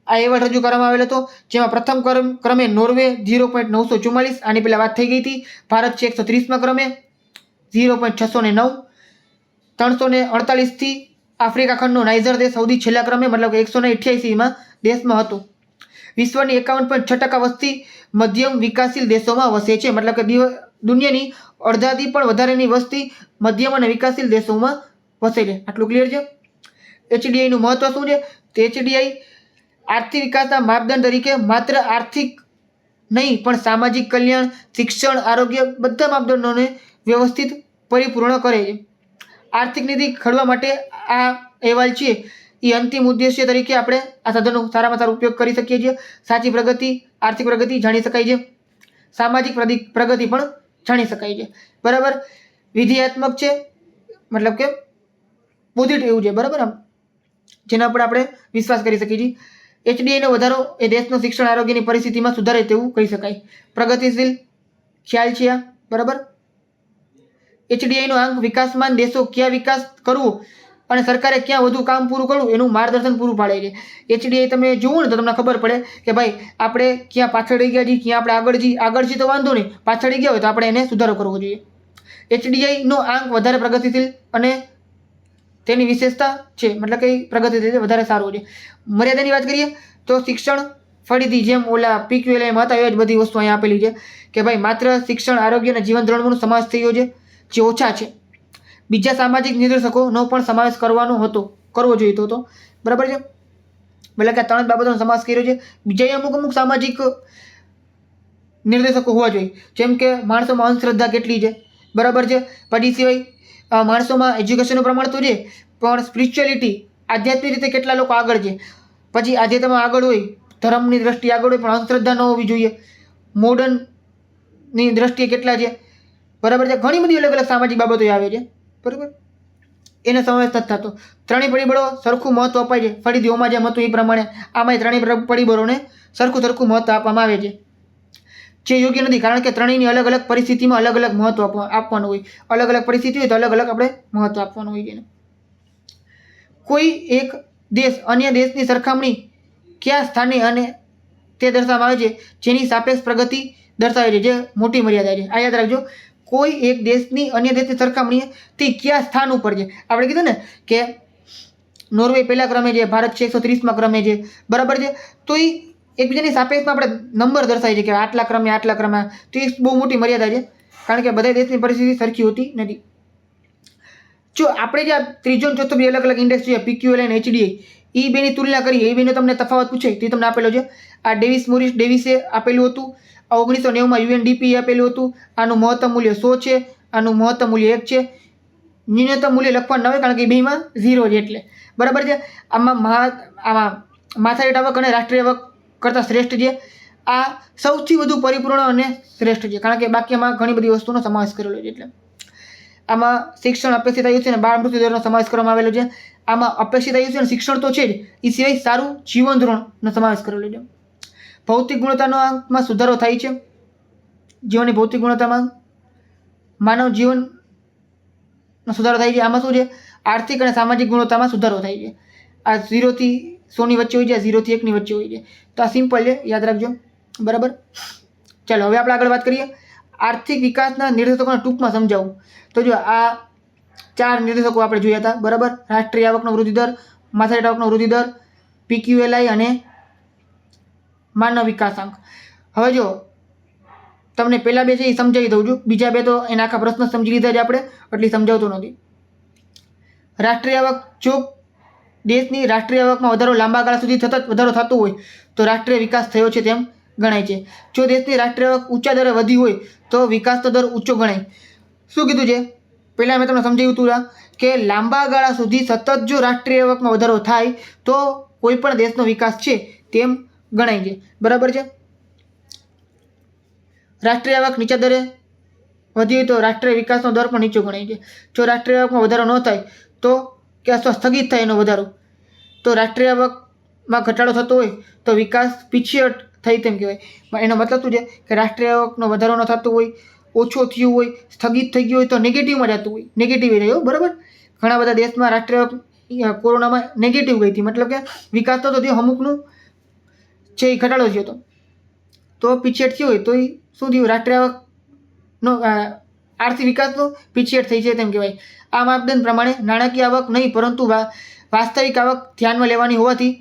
Speaker 1: આ અહેવાલ રજૂ કરવામાં આવેલો હતો, જેમાં પ્રથમ ક્રમે નોર્વે 0.944, આની પહેલાં વાત થઈ ગઈ હતી. ભારત છે 130મા ક્રમે 0.609, 348થી આફ્રિકા ખંડનો નાઇજર દેશ સૌથી છેલ્લા ક્રમે, મતલબ કે 188માં દેશમાં હતો. વિશ્વની 51.6% વસ્તી મધ્યમ વિકાસશીલ દેશોમાં વસે છે, મતલબ કે દુનિયાની અડધાથી પણ વધારેની વસ્તી મધ્યમ અને વિકાસશીલ દેશોમાં વસે છે. આટલું ક્લિયર છે? HDIનું મહત્વ શું છે? તો HDI આર્થિક વિકાસના માપદંડ તરીકે માત્ર આર્થિક નહીં પણ સામાજિક કલ્યાણ, શિક્ષણ, આરોગ્ય બધા માપદંડોને વ્યવસ્થિત પરિપૂર્ણ કરે છે. આર્થિક નીતિ ઘડવા માટે આ અહેવાલ છે એ અંતિમ ઉદ્દેશ્ય તરીકે આપણે આ સાધનનો સારામાં સારો ઉપયોગ કરી શકીએ છીએ. સાચી પ્રગતિ, આર્થિક પ્રગતિ જાણી શકાય છે, સામાજિક પ્રગતિ પણ જાણી શકાય છે. બરાબર, વિધેયાત્મક છે, મતલબ કે પોઝિટિવ છે. બરાબર, આમ જેના પર આપણે વિશ્વાસ કરી શકીએ છીએ. HDIનો વધારો એ દેશનો શિક્ષણ આરોગ્યની પરિસ્થિતિમાં સુધારે તેવું કહી શકાય. પ્રગતિશીલ ખ્યાલ છે આ. બરાબર, HDIનો આંક વિકાસમાન દેશો ક્યાં વિકાસ કરવો અને સરકારે ક્યાં વધુ કામ પૂરું કરવું એનું માર્ગદર્શન પૂરું પાડે છે. HDI તમે જુઓ ને તો તમને ખબર પડે કે ભાઈ આપણે ક્યાં પાછળ રહી ગયા છીએ, ક્યાં આપણે આગળ છીએ તો વાંધો નહીં, પાછળ રહી ગયા હોય તો આપણે એને સુધારો કરવો જોઈએ. HDIનો આંક વધારે પ્રગતિશીલ અને તેની વિશેષતા છે, મતલબ કે પ્રગતિશીલ વધારે સારું છે. મર્યાદાની વાત કરીએ તો શિક્ષણ ફરીથી જેમ ઓલા PQLમાં હતા એ જ બધી વસ્તુ અહીંયા આપેલી છે કે ભાઈ માત્ર શિક્ષણ, આરોગ્ય અને જીવન ધોરણનો સમાવેશ થયો છે જે ઓછા છે. બીજા સામાજિક નિર્દેશકોનો પણ સમાવેશ કરવો જોઈએ તો બરાબર છે. એટલે કે 3 બાબતોનો સમાવેશ કર્યો છે. બીજા અમુક સામાજિક નિર્દેશકો હોવા જોઈએ, જેમ કે માણસોમાં અંધશ્રદ્ધા કેટલી છે. બરાબર છે. પછી સિવાય માણસોમાં એજ્યુકેશનનું પ્રમાણ તો છે, પણ સ્પિરિચ્યુઅલિટી, આધ્યાત્મિક રીતે કેટલા લોકો આગળ છે. પછી આધ્યાત્મમાં આગળ હોય, ધર્મની દ્રષ્ટિએ આગળ હોય, પણ અંધશ્રદ્ધા ન હોવી જોઈએ. મોડર્નની દ્રષ્ટિએ કેટલા છે. બરાબર છે. ઘણી બધી અલગ અલગ સામાજિક બાબતો આવે છે. બરાબર, એને સમાવેશ નથી થતો. ત્રણેય પરિબળો સરખું મહત્વ અપાય છે. ફરીથી ઓમાં જેમ હતું એ પ્રમાણે આમાંય ત્રણેય પરિબળોને સરખું મહત્વ આપવામાં આવે છે, જે યોગ્ય નથી. કારણ કે ત્રણેયની અલગ અલગ પરિસ્થિતિમાં અલગ અલગ મહત્વ આપવાનું હોય. અલગ અલગ પરિસ્થિતિ હોય તો અલગ અલગ આપણે મહત્વ આપવાનું હોય છે. કોઈ એક દેશ અન્ય દેશની સરખામણી કયા સ્થાને અને તે દર્શાવવામાં આવે છે જેની સાપેક્ષ પ્રગતિ દર્શાવે છે, જે મોટી મર્યાદા છે. આ યાદ રાખજો, કોઈ એક દેશની અન્ય દેશની સરખામણીએ તે કયા સ્થાન ઉપર છે. આપણે કીધું ને કે નોર્વે પહેલા ક્રમે છે, ભારત છે 130માં ક્રમે છે. બરાબર છે. તો એ એકબીજાની સાપેક્ષમાં આપણે નંબર દર્શાવીએ છીએ કે આટલા ક્રમે, તો એ બહુ મોટી મર્યાદા છે. કારણ કે બધા દેશની પરિસ્થિતિ સરખી હોતી નથી. જો આપણે જે ત્રીજો ચોથો બે અલગ અલગ ઇન્ડેક્સ છે, PQL અને HDI, એ બેની તુલના કરીએ, એ બેનો તમને તફાવત પૂછે તે તમને આપેલો છે. આ મોરિસ ડેવિસે આપેલું હતું. આ 1990માં UNDP આપેલું હતું. આનું મહત્તમ મૂલ્ય 100 છે, આનું મહત્તમ મૂલ્ય 1 છે. ન્યૂનતમ મૂલ્ય લખવાનું ના હોય કારણ કે બેમાં 0 છે એટલે. બરાબર છે. આમાં માથાદીઠ આવક અને રાષ્ટ્રીય આવક કરતાં શ્રેષ્ઠ છે. આ સૌથી વધુ પરિપૂર્ણ અને શ્રેષ્ઠ છે, કારણ કે બાકીમાં ઘણી બધી વસ્તુનો સમાવેશ કરેલો છે. એટલે આમાં શિક્ષણ, અપેક્ષિત આયુષ્ય અને બાળ મૃત્યુ દરનો સમાવેશ કરવામાં આવેલો છે. આમાં અપેક્ષિત આયુષ્ય અને શિક્ષણ તો છે જ, એ સિવાય સારું જીવન ધોરણનો સમાવેશ કરેલો છે. ભૌતિક ગુણવત્તાનો આંકમાં સુધારો થાય છે. જીવનની ભૌતિક ગુણવત્તામાં માનવ જીવનનો સુધારો થાય છે. આમાં શું છે? આર્થિક અને સામાજિક ગુણવત્તામાં સુધારો થાય છે. આ 0 થી 100ની વચ્ચે હોય છે, 0 થી 1ની વચ્ચે હોય છે. તો આ સિમ્પલ છે, યાદ રાખજો. બરાબર. ચાલો હવે આપણે આગળ વાત કરીએ. આર્થિક વિકાસના નિર્દેશકોને ટૂંકમાં સમજાવું તો જો આ 4 નિર્દેશકો આપણે જોયા હતા. બરાબર, રાષ્ટ્રીય આવકનો વૃદ્ધિ દર, માથાદીઠ આવકનો વૃદ્ધિ દર, PQLI અને માનવ વિકાસાંક. હવે જો તમને પહેલા બે છે એ સમજાવી દઉં છું, બીજા બે તો એના આખા પ્રશ્ન સમજી લીધા છે આપણે, એટલે સમજાવતો નથી. રાષ્ટ્રીય આવક, જો દેશની રાષ્ટ્રીય આવકમાં વધારો લાંબા ગાળા સુધી સતત વધારો થતો હોય તો રાષ્ટ્રીય વિકાસ થયો છે તેમ ગણાય છે. જો દેશની રાષ્ટ્રીય આવક ઊંચા દરે વધી હોય તો વિકાસનો દર ઊંચો ગણાય. શું કીધું છે? પહેલાં મેં તમને સમજાવ્યું હતું કે લાંબા ગાળા સુધી સતત જો રાષ્ટ્રીય આવકમાં વધારો થાય તો કોઈ પણ દેશનો વિકાસ છે તેમ ગણાય છે. બરાબર છે. રાષ્ટ્રીય આવક નીચા દરે વધી હોય તો રાષ્ટ્રીય વિકાસનો દર પણ નીચો ગણાય છે. જો રાષ્ટ્રીય આવકમાં વધારો ન થાય તો કે અથવા સ્થગિત થાય એનો વધારો, તો રાષ્ટ્રીય આવકમાં ઘટાડો થતો હોય તો વિકાસ પીછેહટ થઈ તેમ કહેવાય. એનો મતલબ શું છે કે રાષ્ટ્રીય આવકનો વધારો ન થતો હોય, ઓછો થયું હોય, સ્થગિત થઈ ગયું હોય તો નેગેટિવમાં જતું હોય. નેગેટિવ એ રહ્યો. બરાબર. ઘણા બધા દેશમાં રાષ્ટ્રીય આવક કોરોનામાં નેગેટિવ ગઈ હતી, મતલબ કે વિકાસ થતો તે અમુકનું છે એ ઘટાડો થયો હતો. તો પીછેહટ થયું હોય તો એ શું થયું? રાષ્ટ્રીય આવકનો આર્થિક વિકાસનો પીછેહટ થઈ છે તેમ કહેવાય. આ માપદંડ પ્રમાણે નાણાકીય આવક નહીં પરંતુ વાસ્તવિક આવક ધ્યાનમાં લેવાની હોવાથી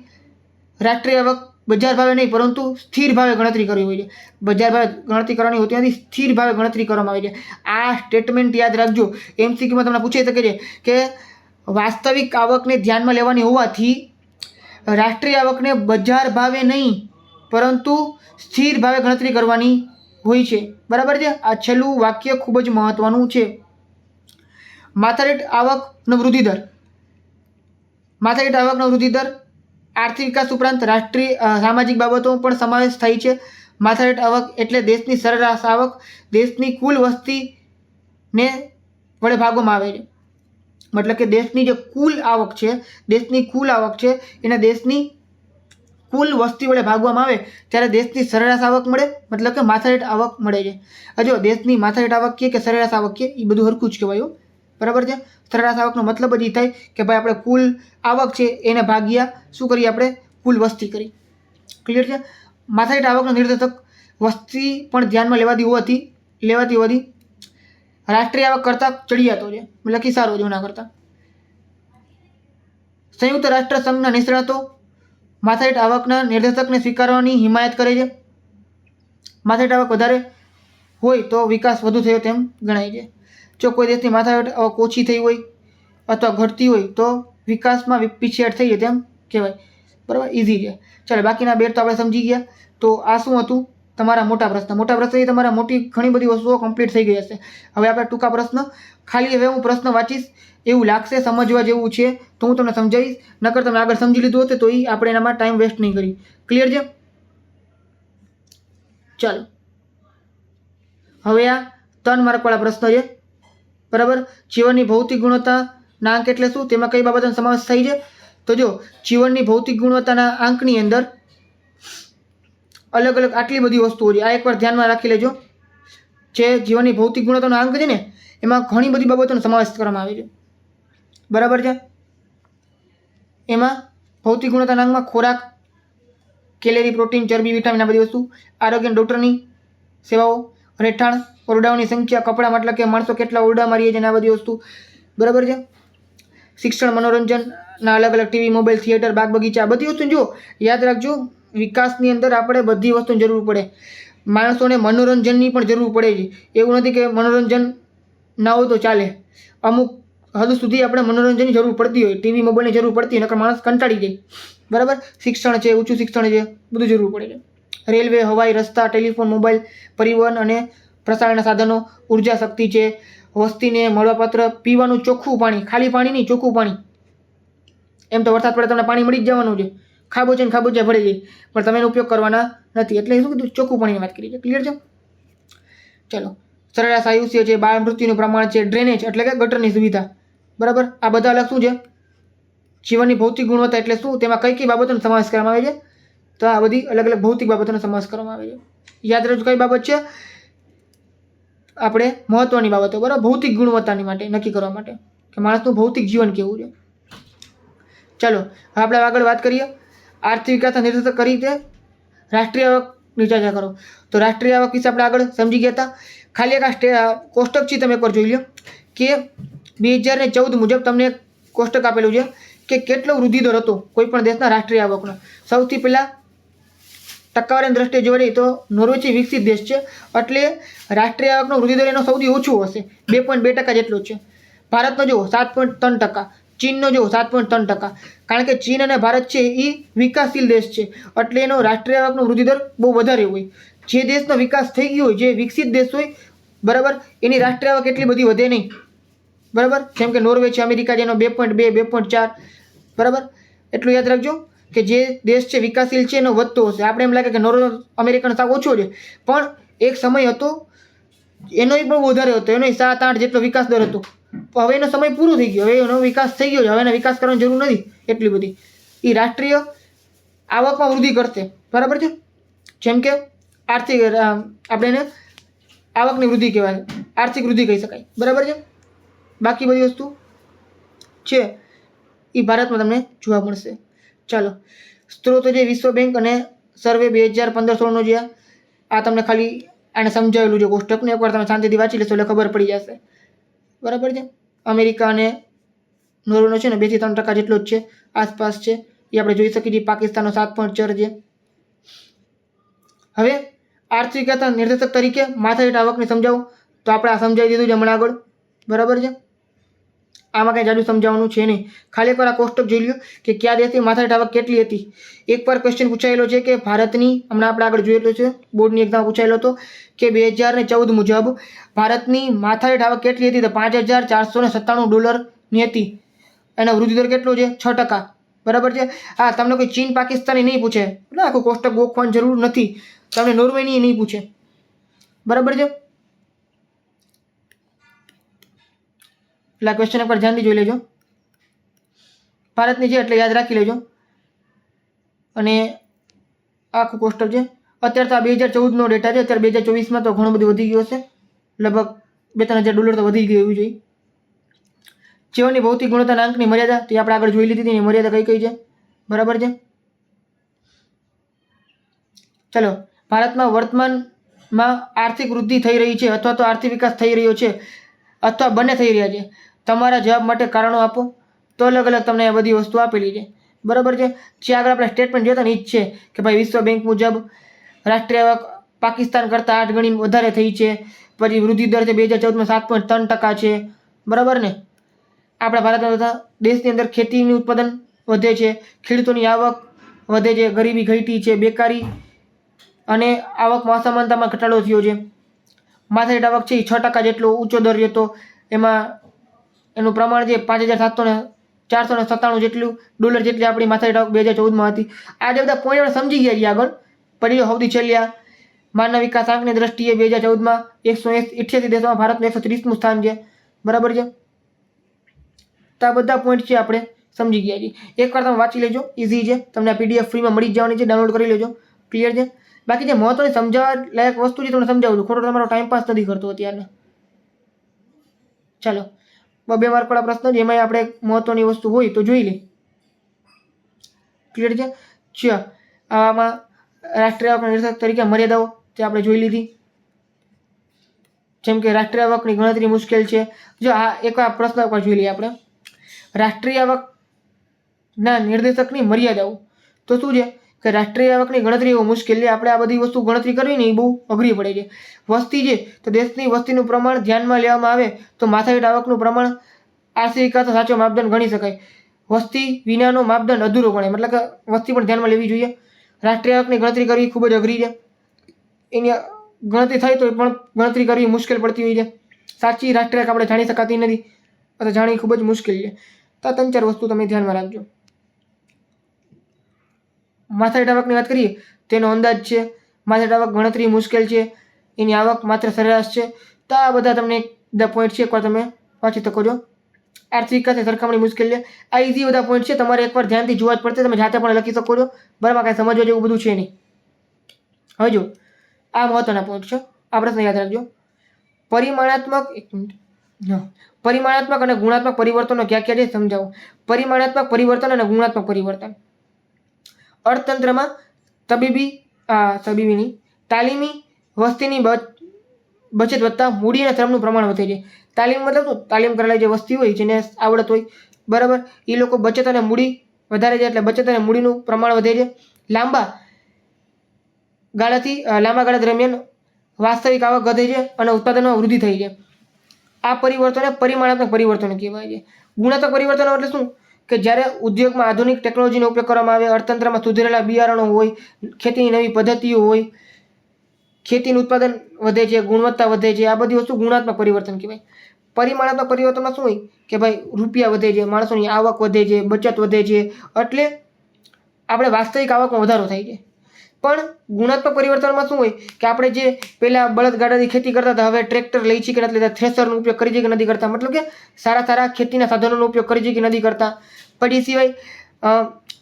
Speaker 1: રાષ્ટ્રીય આવક બજાર ભાવે નહીં પરંતુ સ્થિર ભાવે ગણતરી કરવી હોય છે. બજાર ભાવે ગણતરી કરવાની હોતી નથી, સ્થિર ભાવે ગણતરી કરવામાં આવે છે. આ સ્ટેટમેન્ટ યાદ રાખજો. MCQમાં તમને પૂછાઈ શકે છે કે વાસ્તવિક આવકને ધ્યાનમાં લેવાની હોવાથી રાષ્ટ્રીય આવકને બજાર ભાવે નહીં પરંતુ સ્થિર ભાવે ગણતરી કરવાની હોય છે. બરાબર છે. આ છેલ્લું વાક્ય ખૂબ જ મહત્વનું છે. માથાદીઠ આવકનો વૃદ્ધિ દર માથાદીઠ આવકનો વૃદ્ધિ દર આર્થિક વિકાસ ઉપરાંત રાષ્ટ્રીય સામાજિક બાબતો પણ સમાવેશ થાય છે. માથાદીઠ આવક એટલે દેશની સરેરાશ આવક દેશની કુલ વસ્તીને વડે ભાગવામાં આવે છે. મતલબ કે દેશની જે કુલ આવક છે એને દેશની કુલ વસ્તી વડે ભાગવામાં આવે ત્યારે દેશની સરેરાશ આવક મળે, મતલબ કે માથાદીઠ આવક મળે છે. જો દેશની માથાદીઠ આવક કે સરેરાશ આવક કે એ બધું હરખું જ કહેવાય, બરાબર છે. સરેરાશ આવકનો મતલબ જ એ થાય કે ભાઈ આપણે કુલ આવક છે એને ભાગ્યા શું કરીએ, આપણે કુલ વસ્તી કરી. ક્લિયર છે. માથાદીઠ આવકનો નિર્દેશક વસ્તી પણ ધ્યાનમાં લેવાતી હોવાથી રાષ્ટ્રીય આવક કરતાં ચડિયાતો છે, મતલબ કે સારો છે એના કરતાં. સંયુક્ત રાષ્ટ્ર સંઘના નિષ્ણાતો માથાદીઠ આવકના નિર્દેશકને સ્વીકારવાની હિમાયત કરે છે. માથાદીઠ આવક વધારે હોય તો વિકાસ વધુ થયો તેમ ગણાય છે. જો કોઈ દેશની માથાદીઠ આવક ઓછી થઈ હોય અથવા ઘટતી હોય તો વિકાસમાં પીછેહટ થઈ જાય તેમ કહેવાય. બરાબર, ઇઝી છે. ચાલો બાકીના બે તો આપણે સમજી ગયા. તો આ શું હતું તમારા મોટા પ્રશ્ન. તમારા ઘણી બધી વસ્તુઓ કમ્પ્લીટ થઈ ગઈ હશે. હવે આપણે ટૂંકા પ્રશ્ન ખાલી હવે હું પ્રશ્ન વાંચીશ, એવું લાગશે સમજવા જેવું છે તો હું તમને સમજાવીશ, નકર તમે આગળ સમજી લીધું હોત તો એ આપણે એનામાં ટાઈમ વેસ્ટ નહીં કરી. ક્લિયર છે. ચાલો હવે આ 3 માર્કવાળા પ્રશ્ન છે. બરાબર, જીવનની ભૌતિક ગુણવત્તાના આંક એટલે શું, તેમાં કઈ બાબતોનો સમાવેશ થાય છે. તો જો જીવનની ભૌતિક ગુણવત્તાના આંકની અંદર અલગ અલગ આટલી બધી વસ્તુઓ છે. આ એકવાર ધ્યાનમાં રાખી લેજો. જે જીવનની ભૌતિક ગુણવત્તાનો આંક છે ને એમાં ઘણી બધી બાબતોનો સમાવેશ કરવામાં આવે છે. બરાબર છે. એમાં ભૌતિક ગુણવત્તાના આંકમાં ખોરાક, કેલેરી, પ્રોટીન, ચરબી, વિટામિન, આ બધી વસ્તુ, આરોગ્ય, ડૉક્ટરની સેવાઓ, રહેઠાણ, ઓરડાઓની સંખ્યા, કપડાં, મતલબ કે માણસો કેટલા ઓરડામાં રહીએ છે આ બધી વસ્તુ. બરાબર છે. શિક્ષણ, મનોરંજનના અલગ અલગ ટીવી, મોબાઈલ, થિયેટર, બાગ બગીચા, આ બધી વસ્તુ જો યાદ રાખજો. વિકાસની અંદર આપણે બધી વસ્તુની જરૂર પડે. માણસોને મનોરંજનની પણ જરૂર પડે છે. એવું નથી કે મનોરંજન ના હોય તો ચાલે. અમુક હદ સુધી આપણે મનોરંજનની જરૂર પડતી હોય, ટીવી મોબાઈલની જરૂર પડતી હોય, નકર માણસ કંટાળી જાય. બરાબર, શિક્ષણ છે, ઊંચું શિક્ષણ છે, બધું જરૂર પડે છે. રેલવે, હવાઈ, રસ્તા, ટેલિફોન, મોબાઈલ, પરિવહન અને પ્રસારણના સાધનો, ઉર્જા શક્તિ છે, વસ્તીને મળવાપાત્ર પીવાનું ચોખ્ખું પાણી, ખાલી પાણી નહીં, ચોખ્ખું પાણી. એમ તો વરસાદ પડે તમને પાણી મળી જ જવાનું છે, ખાબોચિયા ભળી જાય, પણ તમે એનો ઉપયોગ કરવાના નથી. એટલે શું કીધું, ચોખ્ખું પાણીની વાત કરી છે. ક્લિયર છે. ચલો, સરેરાશ આયુષ્ય છે, બાળ મૃત્યુનું પ્રમાણ છે, ડ્રેનેજ એટલે કે ગટરની સુવિધા. બરાબર, આ બધા અલગ શું છે, જીવનની ભૌતિક ગુણવત્તા એટલે શું, તેમાં કઈ બાબતોનો સમાવેશ કરવામાં આવે છે. તો આ બધી અલગ અલગ ભૌતિક બાબતોનો સમાવેશ કરવામાં આવે છે. યાદ રાખજો કઈ બાબત છે, આપણે મહત્વની બાબતો. બરાબર, ભૌતિક ગુણવત્તાની માટે નક્કી કરવા માટે કે માણસનું ભૌતિક જીવન કેવું છે. ચાલો હવે આપણે આગળ વાત કરીએ. આર્થિક વિકાસના નિર્દેશક કઈ રીતે રાષ્ટ્રીય આવકની ચર્ચા કરો. તો રાષ્ટ્રીય આવક વિશે આપણે આગળ સમજી ગયા હતા. ખાલી એક કોષ્ટક છે, તમે એકવાર જોઈ લો કે 2014 મુજબ તમને એક કોષ્ટક આપેલું છે કે કેટલો વૃદ્ધિ દર હતો કોઈ પણ દેશના રાષ્ટ્રીય આવકનો. સૌથી પહેલાં ટકાવારીની દ્રષ્ટિએ જોવા જઈએ તો નોર્વે છે વિકસિત દેશ છે, એટલે રાષ્ટ્રીય આવકનો વૃદ્ધિ દર એનો સૌથી ઓછો હશે, 2.2% જેટલો જ છે. ભારતનો જુઓ 7.3%, ચીનનો જુઓ 7.3%. કારણ કે ચીન અને ભારત છે એ વિકાસશીલ દેશ છે, એટલે એનો રાષ્ટ્રીય આવકનો વૃદ્ધિ દર બહુ વધારે હોય. જે દેશનો વિકાસ થઈ ગયો હોય, જે વિકસિત દેશ હોય, બરાબર, એની રાષ્ટ્રીય આવક એટલી બધી વધે નહીં. બરાબર, જેમ કે નોર્વે છે, અમેરિકા છે, એનો 2.2, 2.4. બરાબર, એટલું યાદ રાખજો કે જે દેશ છે વિકાસશીલ છે એનો વધતો હશે. આપણે એમ લાગે કે નોર્વે અમેરિકાનો સાવ ઓછો છે, પણ એક સમય હતો એનો બહુ વધારે હતો, એનો 7-8 જેટલો વિકાસ દર હતો. હવે એનો સમય પૂરો થઈ ગયો, હવે એનો વિકાસ થઈ ગયો છે, હવે એનો વિકાસ કરવાની જરૂર નથી એટલી બધી. એ રાષ્ટ્રીય આવકમાં વૃદ્ધિ કરશે. બરાબર છે. જેમ કે આર્થિક, આપણે એને આવકની વૃદ્ધિ કહેવાય, આર્થિક વૃદ્ધિ કહી શકાય. બરાબર છે. બાકી બધી વસ્તુ છે એ ભારતમાં તમને જોવા મળશે. ચાલો, સ્ત્રોતો છે વિશ્વ બેંક અને સર્વે 2015-16નો છે. આ તમને ખાલી આને સમજાવેલું છે કોષ્ટકને, એકવાર તમે શાંતિથી વાંચી લેશો એટલે ખબર પડી જશે. બરાબર છે. અમેરિકા અને નોર્વેનો છે ને 2-3% જેટલો જ છે, આસપાસ છે. એ આપણે જોઈ શકીએ છીએ. પાકિસ્તાનનો 7.4 છે. હવે આર્થિક વિકાસના નિર્દેશક તરીકે માથાદીઠ આવકને સમજાવું તો આપણે આ સમજાવી દીધું છે હમણાં આગળ. બરાબર છે. આમાં કંઈ જાજુ સમજાવવાનું છે નહીં. ખાલી એકવાર આ કોષ્ટક જોઈ લો કે કયા દેશની માથાદીઠ આવક કેટલી હતી. એકવાર ક્વેશ્ચન પૂછાયેલો છે કે ભારતની, હમણાં આપણે આગળ જોયેલો છે, બોર્ડની એક્ઝામ પૂછાયેલો હતો કે 2014 મુજબ ભારતની માથાદીઠ આવક કેટલી હતી, તો $5,497 હતી. એનો વૃદ્ધિ દર કેટલો છે? 6%. બરાબર છે. હા, તમને કોઈ ચીન પાકિસ્તાની નહીં પૂછે, એટલે આખું કોષ્ટક ગોખવાની જરૂર નથી. તમને નોર્વેની નહીં પૂછે. બરાબર છે. એટલે આ ક્વેશ્ચન એકવાર ધ્યાનથી જોઈ લેજો. ભારતની છે એટલે યાદ રાખી લેજો. અને આખું કોષ્ટક છે. અત્યારે તો આ 2014નો ડેટા છે. અત્યારે 2024માં તો ઘણું બધું વધી ગયું હશે. લગભગ $2,000-3,000 તો વધી ગયું એવું જોઈએ. જીવનની ભૌતિક ગુણવત્તાના અંકની મર્યાદા તે આપણે આગળ જોઈ લીધી હતી. એની મર્યાદા કઈ કઈ છે? બરાબર છે. ચલો, ભારતમાં વર્તમાનમાં આર્થિક વૃદ્ધિ થઈ રહી છે અથવા તો આર્થિક વિકાસ થઈ રહ્યો છે અથવા બંને થઈ રહ્યા છે? તમારા જવાબ માટે કારણો આપો. તો અલગ અલગ તમને આ બધી વસ્તુ આપેલી છે. બરાબર છે. જે આગળ આપણે સ્ટેટમેન્ટ જોતા ને એ જ છે કે ભાઈ વિશ્વ બેંક મુજબ રાષ્ટ્રીય આવક પાકિસ્તાન કરતાં 8 ગણી વધારે થઈ છે. પછી વૃદ્ધિ દર છે 2014માં 7.3% છે. બરાબર ને? આપણા ભારતના તથા દેશની અંદર ખેતીનું ઉત્પાદન વધે છે, ખેડૂતોની આવક વધે છે, ગરીબી ઘટી છે, બેકારી અને આવકમાં અસમાનતામાં ઘટાડો થયો છે. માથાદીઠ આવક છે એ 6% જેટલો ઊંચો દર હતો. એમાં એનું પ્રમાણ છે $5,497 જેટલું ડોલર જેટલી આપણી માથાદીઠ આવક 2014માં હતી. આ જે બધા પોઈન્ટ આપણે સમજી ગયા છીએ આગળ. પછી સૌથી છેલ્લે માનવ વિકાસ આંકની દ્રષ્ટિએ 2014માં 188 દેશોમાં ભારતનું 130મું સ્થાન છે. બરાબર છે. તો આ બધા પોઈન્ટ છે આપણે સમજી ગયા છીએ. એકવાર તમે વાંચી લેજો, ઇઝી છે. તમને આ PDF ફ્રીમાં મળી જવાની છે, ડાઉનલોડ કરી લેજો. ક્લિયર છે. બાકી જે મહત્વની સમજાવવા લાયક વસ્તુ છે તમને સમજાવું છું. ખોટો તમારો ટાઈમ પાસ નથી કરતો અત્યારે. ચાલો, 2 માર્કવાળા પ્રશ્ન છે એમાં આપણે મહત્વની વસ્તુ હોય તો જોઈ લે. ક્લિયર છે. ચલો, આમાં રાષ્ટ્રીય આવકના નિર્દેશક તરીકે મર્યાદાઓ તે આપણે જોઈ લીધી. જેમ કે રાષ્ટ્રીય આવકની ગણતરી મુશ્કેલ છે. જો આ એક પ્રશ્ન ઉપર જોઈ લઈએ આપણે. રાષ્ટ્રીય આવકના નિર્દેશકની મર્યાદાઓ તો શું છે કે રાષ્ટ્રીય આવકની ગણતરી એવું મુશ્કેલ છે. આપણે આ બધી વસ્તુ ગણતરી કરવી ને એ બહુ અઘરી પડે છે. વસ્તી છે તો દેશની વસ્તીનું પ્રમાણ ધ્યાનમાં લેવામાં આવે તો માથાદીઠ આવકનું પ્રમાણ આર્થિક વિકાસનો સાચો માપદંડ ગણી શકાય. વસ્તી વિનાનો માપદંડ અધૂરો ગણાય. મતલબ કે વસ્તી પણ ધ્યાનમાં લેવી જોઈએ. રાષ્ટ્રીય આવકની ગણતરી કરવી ખૂબ જ અઘરી છે. એની ગણતરી થાય તો પણ ગણતરી કરવી મુશ્કેલ પડતી હોય છે. સાચી રાષ્ટ્રીય આવક આપણે જાણી શકાતી નથી અથવા જાણવી ખૂબ જ મુશ્કેલ છે. તો 3-4 વસ્તુ તમે ધ્યાનમાં રાખજો. માથાદીઠ આવકની વાત કરીએ તેનો અંદાજ છે. માથાદીઠ આવક ગણતરી મુશ્કેલ છે. એની આવક માત્ર સરેરાશ છે. તો આ બધા તમને બધા પોઈન્ટ છે એકવાર તમે વાંચી શકો છો. આર્થિક વિકાસની સરખામણી મુશ્કેલ છે. આ ઇઝી બધા પોઈન્ટ છે. તમારે એકવાર ધ્યાનથી જોવા જ પડશે. તમે જાતે પણ લખી શકો છો. બરાબર, કાંઈ સમજવા જેવું બધું છે નહીં. હવે જો આ મહત્વના પોઈન્ટ છે. આ પ્રશ્ન યાદ રાખજો. પરિમાણાત્મક અને ગુણાત્મક પરિવર્તનો ક્યાં ક્યાં છે સમજાવો. પરિમાણાત્મક પરિવર્તન અને ગુણાત્મક પરિવર્તન. અર્થતંત્રમાં તબીબીની તાલીમી વસ્તીની બચત વધતા મૂડી અને શ્રમનું પ્રમાણ વધે છે. તાલીમ મતલબ શું? તાલીમ કરેલા જે વસ્તી હોય જેને આવડત હોય, બરાબર, એ લોકો બચત અને મૂડી વધારે છે એટલે બચત અને મૂડીનું પ્રમાણ વધે છે. લાંબા ગાળા દરમિયાન વાસ્તવિક આવક વધે છે અને ઉત્પાદનમાં વૃદ્ધિ થઈ છે. આ પરિવર્તનને પરિમાણાત્મક પરિવર્તન કહેવાય છે. ગુણાત્મક પરિવર્તનો એટલે શું કે જ્યારે ઉદ્યોગમાં આધુનિક ટેકનોલોજીનો ઉપયોગ કરવામાં આવે, અર્થતંત્રમાં સુધરેલા બિયારણો હોય, ખેતીની નવી પદ્ધતિઓ હોય, ખેતીનું ઉત્પાદન વધે છે, ગુણવત્તા વધે છે. આ બધી વસ્તુ ગુણાત્મક પરિવર્તન કહેવાય. પરિમાણાત્મક પરિવર્તનમાં શું હોય કે ભાઈ રૂપિયા વધે છે, માણસોની આવક વધે છે, બચત વધે છે, એટલે આપણે વાસ્તવિક આવકમાં વધારો થાય છે. પણ ગુણાત્મક પરિવર્તનમાં શું હોય કે આપણે જે પહેલાં બળદગાડાથી ખેતી કરતા હતા હવે ટ્રેક્ટર લઈ છીએ કે નથી લેતા, થ્રેશરનો ઉપયોગ કરી છે કે નથી કરતા, મતલબ કે સારા ખેતીના સાધનોનો ઉપયોગ કરી છે કે નથી કરતા, પછી સિવાય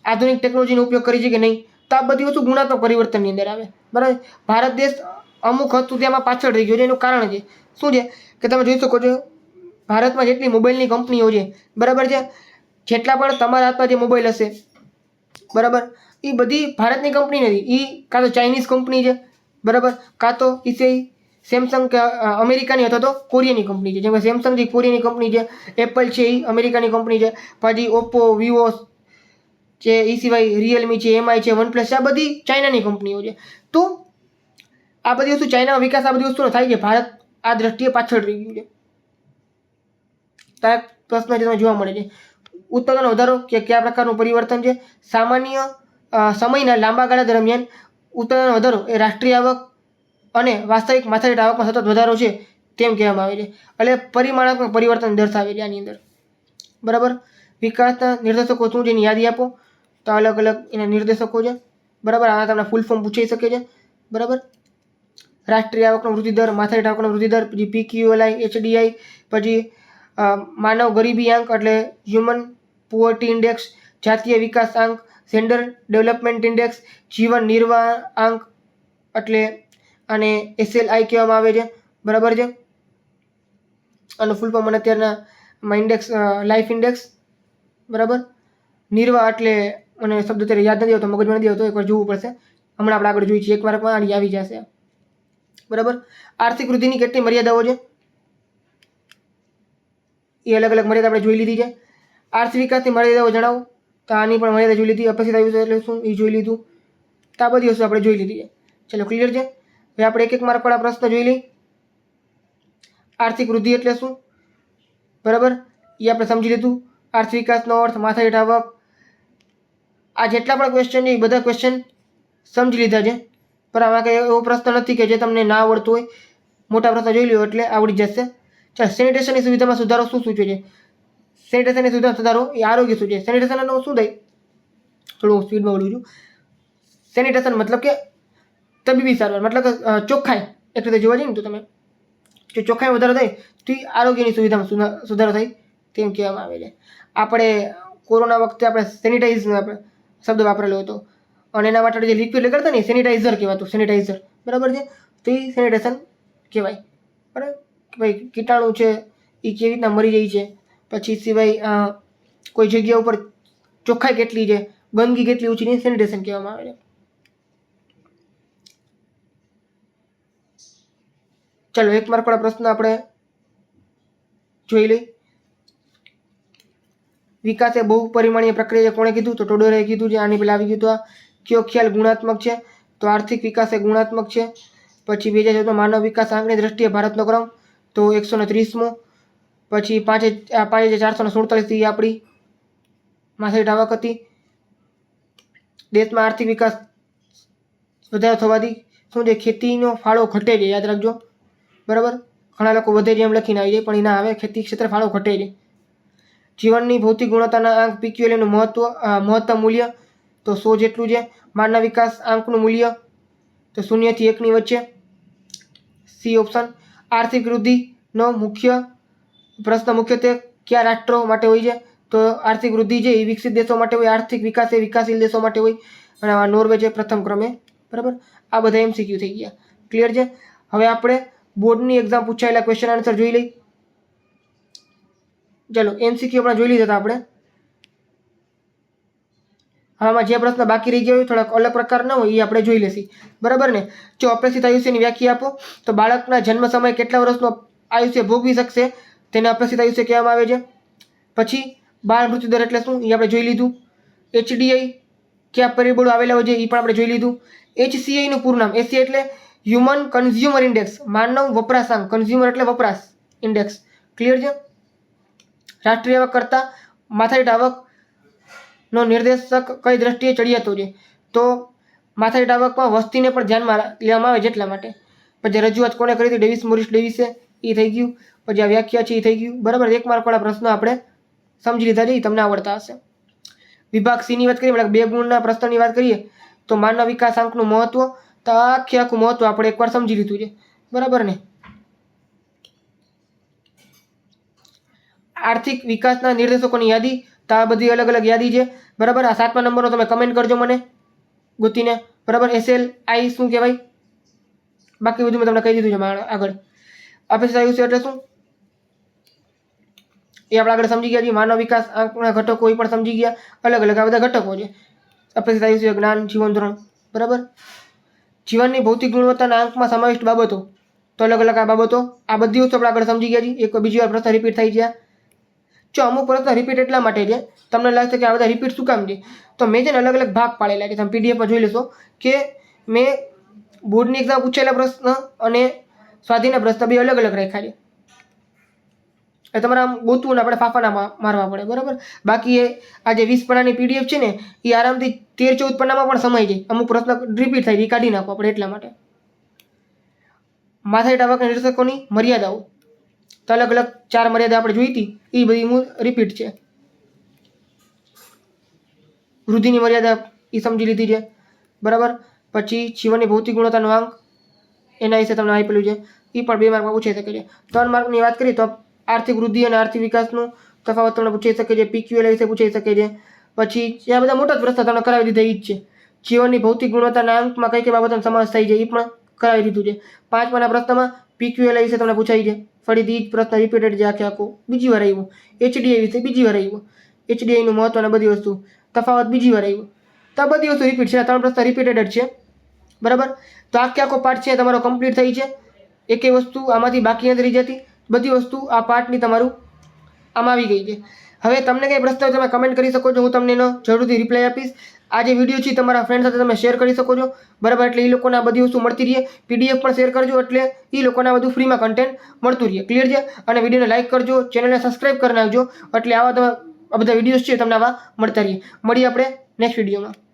Speaker 1: આધુનિક ટેકનોલોજીનો ઉપયોગ કરી છે કે નહીં. તો આ બધી વસ્તુ ગુણાત્મક પરિવર્તનની અંદર આવે. બરાબર. ભારત દેશ અમુક હદ સુધી આમાં પાછળ રહી ગયો છે. એનું કારણ છે શું છે કે તમે જોઈ શકો છો ભારતમાં જેટલી મોબાઈલની કંપનીઓ છે, બરાબર છે, જેટલા પણ તમારા હાથમાં જે મોબાઈલ હશે, બરાબર, એ બધી ભારતની કંપની નથી. એ કાં તો ચાઇનીઝ કંપની છે, બરાબર, કાં તો એ સેમસંગ કે અમેરિકાની અથવા તો કોરિયાની કંપની છે. જેમ કે સેમસંગ જે કોરિયાની કંપની છે, એપલ છે એ અમેરિકાની કંપની છે, પછી ઓપ્પો, વિવો છે, એ સિવાય રિયલમી છે, MI છે, વનપ્લસ છે, આ બધી ચાઇનાની કંપનીઓ છે. તો આ બધી વસ્તુ ચાઇનાનો વિકાસ આ બધી વસ્તુનો થાય છે. ભારત આ દ્રષ્ટિએ પાછળ રહી ગયું છે. તો આ પ્રશ્ન જે તમે જોવા મળે છે. ઉત્પાદન વધારો કે કયા પ્રકારનું પરિવર્તન છે? સામાન્ય સમયના લાંબા ગાળા દરમિયાન ઉત્પાદન વધારો એ રાષ્ટ્રીય આવક અને વાસ્તવિક માથાદીઠ આવકમાં સતત વધારો છે તેમ કહેવામાં આવે છે. એટલે પરિમાણાત્મક પરિવર્તન દર્શાવે છે આની અંદર. બરાબર. વિકાસના નિર્દેશકો શું છે એની યાદી આપો. તો અલગ અલગ એના નિર્દેશકો છે, બરાબર. આ તમને ફૂલ ફોર્મ પૂછાઈ શકે છે, બરાબર. રાષ્ટ્રીય આવકનો વૃદ્ધિદર, માથાદીઠ આવકનો વૃદ્ધિદર, પછી PQLI, HDI, પછી માનવ ગરીબી આંક એટલે હ્યુમન પુઅર્ટી ઇન્ડેક્સ, જાતીય વિકાસ આંક, જેન્ડર ડેવલપમેન્ટ ઇન્ડેક્સ, જીવન નિર્વાહ આંક એટલે આને SLI કહેવામાં આવે છે, બરાબર છે. આનું ફૂલ ફોર્મ મને અત્યારના ઇન્ડેક્સ લાઈફ ઇન્ડેક્સ, બરાબર. નિર્વાહ એટલે મને શબ્દ અત્યારે યાદ નથી આવતો, મગજમાં નથી આવતો, એકવાર જોવું પડશે. હમણાં આપણે આગળ જોઈએ છીએ, એક માર્કમાં આવી જશે, બરાબર. આર્થિક વૃદ્ધિની કેટલી મર્યાદાઓ છે એ અલગ અલગ મર્યાદા આપણે જોઈ લીધી છે. આર્થિક વિકાસની મર્યાદાઓ જણાવો. તો આની પણ મર્યાદા જોઈ લીધી. અપેક્ષિત આયુષ્ય એટલે શું એ જોઈ લીધું. તો આ બધી વસ્તુ આપણે જોઈ લીધી છે. ચલો ક્લિયર છે. હવે આપણે એક એક માર્કવાળા પ્રશ્ન જોઈ લઈએ. આર્થિક વૃદ્ધિ એટલે શું, બરાબર, એ આપણે સમજી લીધું. આર્થિક વિકાસનો અર્થ, માથાદીઠ આવક, આ જેટલા પણ ક્વેશ્ચન છે એ બધા ક્વેશ્ચન સમજી લીધા છે. પણ આમાં કંઈ એવો પ્રશ્ન નથી કે જે તમને ના આવડતું હોય. મોટા પ્રશ્ન જોઈ લો એટલે આવડી જશે. ચાલો, સેનિટેશનની સુવિધામાં સુધારો શું સૂચવે છે? સેનિટેશનની સુવિધામાં સુધારો એ આરોગ્ય સૂચવે. સેનિટેશનનો શું થાય, થોડું સ્પીડમાં બોલું છું. સેનિટેશન મતલબ કે તબીબી સારવાર, મતલબ કે ચોખ્ખાઈ. એક રીતે જોવા જઈએ ને તો તમે જો ચોખ્ખાઈ વધારો થાય તો એ આરોગ્યની સુવિધામાં સુધારો થાય તેમ કહેવામાં આવે છે. આપણે કોરોના વખતે આપણે સેનિટાઈઝ આપણે શબ્દ વાપરેલો હતો અને એના માટે જે લિક્વિડ લગાડતા ને સેનિટાઈઝર કહેવાતું, સેનિટાઈઝર, બરાબર છે. તો એ સેનિટેશન કહેવાય, બરાબર. કે ભાઈ કીટાણુ છે એ કેવી રીતના મરી જાય છે, પછી સિવાય કોઈ જગ્યા ઉપર ચોખ્ખાઈ કેટલી છે, ગંદકી કેટલી ઓછી છે, સેનિટેશન કહેવામાં આવે છે. ચાલો એક માર્કવાળા પ્રશ્ન આપણે જોઈ લઈ. વિકાસ એ બહુપરિમાણીય પ્રક્રિયા કોણે કીધું? તો ટોડરે કીધું છે. આની પહેલા આવી ગયું તો આ કયો ખ્યાલ ગુણાત્મક છે? તો આર્થિક વિકાસ એ ગુણાત્મક છે. પછી 2014 માનવ વિકાસ આંકની દ્રષ્ટિએ ભારતનો ક્રમ તો 130મો. પછી 5447 આપણી માથાદીઠ આવક હતી. દેશમાં આર્થિક વિકાસ વધારો થવાથી શું છે, ખેતીનો ફાળો ઘટે છે, યાદ રાખજો, બરાબર. ઘણા લોકો વધે છે એમ લખીને આવી જાય પણ એ ના આવે, ખેતી ક્ષેત્રે ફાળો ઘટે છે. જીવનની ભૌતિક ગુણવત્તાના આંક PQLનું મહત્તમ મૂલ્ય તો 100 જેટલું છે. માનવ વિકાસ આંકનું મૂલ્ય તો 0 થી 1 ની વચ્ચે, સી ઓપ્શન. આર્થિક વૃદ્ધિનો મુખ્ય પ્રશ્ન મુખ્યત્વે કયા રાષ્ટ્રો માટે હોય છે? તો આર્થિક વૃદ્ધિ છે એ વિકસિત દેશો માટે હોય, આર્થિક વિકાસ એ વિકાસશીલ દેશો માટે હોય. અને આ નોર્વે છે પ્રથમ ક્રમે, બરાબર. આ બધા MCQ થઈ ગયા, ક્લિયર છે. હવે આપણે બોર્ડની એક્ઝામ પૂછાયેલા ક્વેશ્ચન આન્સર જોઈ લઈ. ચલો MCQ આપણે જોઈ લીધા હતા આપણે. આમાં જે પ્રશ્ન બાકી રહી ગયા હોય થોડાક અલગ પ્રકારના હોય એ આપણે જોઈ લેશી, બરાબર ને. જો અપેક્ષિત આયુષ્યની વ્યાખ્યા આપો. તો બાળકના જન્મ સમયે કેટલા વર્ષનું આયુષ્ય ભોગવી શકશે તેને અપેક્ષિત આયુષ્ય કહેવામાં આવે છે. પછી બાળ મૃત્યુ દર એટલે શું એ આપણે જોઈ લીધું. HDI કયા પરિબળો આવેલા હોય છે એ પણ આપણે જોઈ લીધું. HCI નું પૂરું નામ, HCI એટલે હ્યુમન કન્ઝ્યુમર ઇન્ડેક્સ, માનવ વપરાશાંક, કન્ઝ્યુમર એટલે વપરાશ ઇન્ડેક્સ, ક્લિયર છે. રાષ્ટ્રીય આવક કરતાં માથાદીઠ આવકનો નિર્દેશક કઈ દ્રષ્ટિએ ચડિયાતો છે? તો માથાદીઠ આવકમાં વસ્તીને પણ ધ્યાનમાં લેવામાં આવે છે એટલા માટે. પછી રજૂઆત કોને કરી હતી? ડેવિસ મોરિસ ડેવિસે, એ થઈ ગયું. પછી આ વ્યાખ્યા છે એ થઈ ગયું, બરાબર. એક માર્કવાળા પ્રશ્નો આપણે સમજી લીધા છે, એ તમને આવડતા હશે. વિભાગ C ની વાત કરીએ, મતલબ 2 ગુણના પ્રશ્નની વાત કરીએ તો માનવ વિકાસ આંકનું મહત્વ, તો આખું મહત્વ આપણે એકવાર સમજી લીધું છે, બરાબર ને. આર્થિક વિકાસના નિર્દેશકોની યાદી, તો આ બધી અલગ અલગ યાદી છે, બરાબર. આ 7મા નંબરનો તમે કમેન્ટ કરજો મને ગોતીને, બરાબર. SLI શું કહેવાય, બાકી બધું મેં તમને કહી દીધું છે આગળ. અપેક્ષિત આયુષ્ય એટલે શું એ આપણે આગળ સમજી ગયા છીએ. માનવ વિકાસ આંકના ઘટકો એ પણ સમજી ગયા, અલગ અલગ આ બધા ઘટકો છે. અપેક્ષિત આયુષ્ય, જ્ઞાન, જીવન ધોરણ, બરાબર. જીવનની ભૌતિક ગુણવત્તાના આંકમાં સમાવિષ્ટ બાબતો, તો અલગ અલગ આ બાબતો, આ બધી વસ્તુ આપણે આગળ સમજી ગયા છીએ. એક બીજી વાર પ્રશ્ન રિપીટ થઈ ગયા. જો અમુક પ્રશ્ન રિપીટ એટલા માટે છે, તમને લાગશે કે આ બધા રિપીટ શું કામ છે, તો મેં છે ને અલગ અલગ ભાગ પાડેલા છે. તમે PDFમાં જોઈ લેશો કે મેં બોર્ડની એક્ઝામ પૂછેલા પ્રશ્ન અને સ્વાધ્યાયના પ્રશ્ન બે અલગ અલગ રાખ્યા છે. એ તમારે આમ ગોતવું ને આપણે ફાફાના મારવા પડે, બરાબર. બાકી એ આ જે 20 પાનાની PDF છે ને એ આરામથી 13-14 પાનામાં પણ સમાઈ જાય. અમુક પ્રશ્ન રિપીટ થાય એ કાઢી નાખો આપણે એટલા માટે. માથાદીઠ આવકના નિર્દેશકોની મર્યાદાઓ, તો અલગ અલગ 4 મર્યાદા આપણે જોઈ હતી, એ બધી રિપીટ છે. વૃદ્ધિની મર્યાદા એ સમજી લીધી છે, બરાબર. પછી જીવનની ભૌતિક ગુણવત્તાનો આંક એના વિશે તમને આપેલું છે, એ પણ 2 માર્કમાં પૂછાઈ શકે છે. 3 માર્કની વાત કરીએ તો આર્થિક વૃદ્ધિ અને આર્થિક વિકાસનું તફાવત તમને પૂછાઈ શકે છે, PQL વિશે પૂછાઈ શકે છે. પછી આ બધા મોટા જ પ્રશ્ન તમને કરાવી દીધા એ જ છે. જીવનની ભૌતિક ગુણવત્તાના અંકમાં કઈ કઈ બાબતોનો સમાવેશ થાય છે એ પણ કરાવી દીધું છે. 5માના પ્રશ્નમાં PQL વિશે તમને પૂછાય છે, ફરીથી જ પ્રશ્ન રિપીટેડ છે આખો બીજી વાર આવ્યો. HDI વિશે બીજી વાર આવ્યો, HDI નું મહત્વ અને બધી વસ્તુ તફાવત બીજી વાર આવ્યો. તો આ બધી વસ્તુ રિપીટ છે, આ 3 પ્રશ્ન રિપીટેડ જ છે, બરાબર. તો આખો પાર્ટ છે તમારો કમ્પ્લીટ થઈ છે, એકેય વસ્તુ આમાંથી બાકી નથી રહી જતી, બધી વસ્તુ આ પાર્ટની તમારું આમાં આવી ગઈ છે. હવે તમને કંઈ પ્રશ્ન હોય તમે કમેન્ટ કરી શકો છો, હું તમને એનો જરૂરથી રિપ્લાય આપીશ. આ જે વિડીયો છે તમારા ફ્રેન્ડ સાથે તમે શેર કરી શકો છો, બરાબર. એટલે એ લોકોને આ બધી વસ્તુ મળતી રહે. PDF પણ શેર કરજો, એટલે એ લોકોને આ બધું ફ્રીમાં કન્ટેન્ટ મળતું રહે. ક્લિયર છે? અને વિડીયોને લાઇક કરજો, ચેનલને સબસ્ક્રાઈબ કરી નાખજો, એટલે આવા આ બધા વિડીયોઝ છે તમને આવા મળતા રહીએ. મળીએ આપણે નેક્સ્ટ વિડીયોમાં.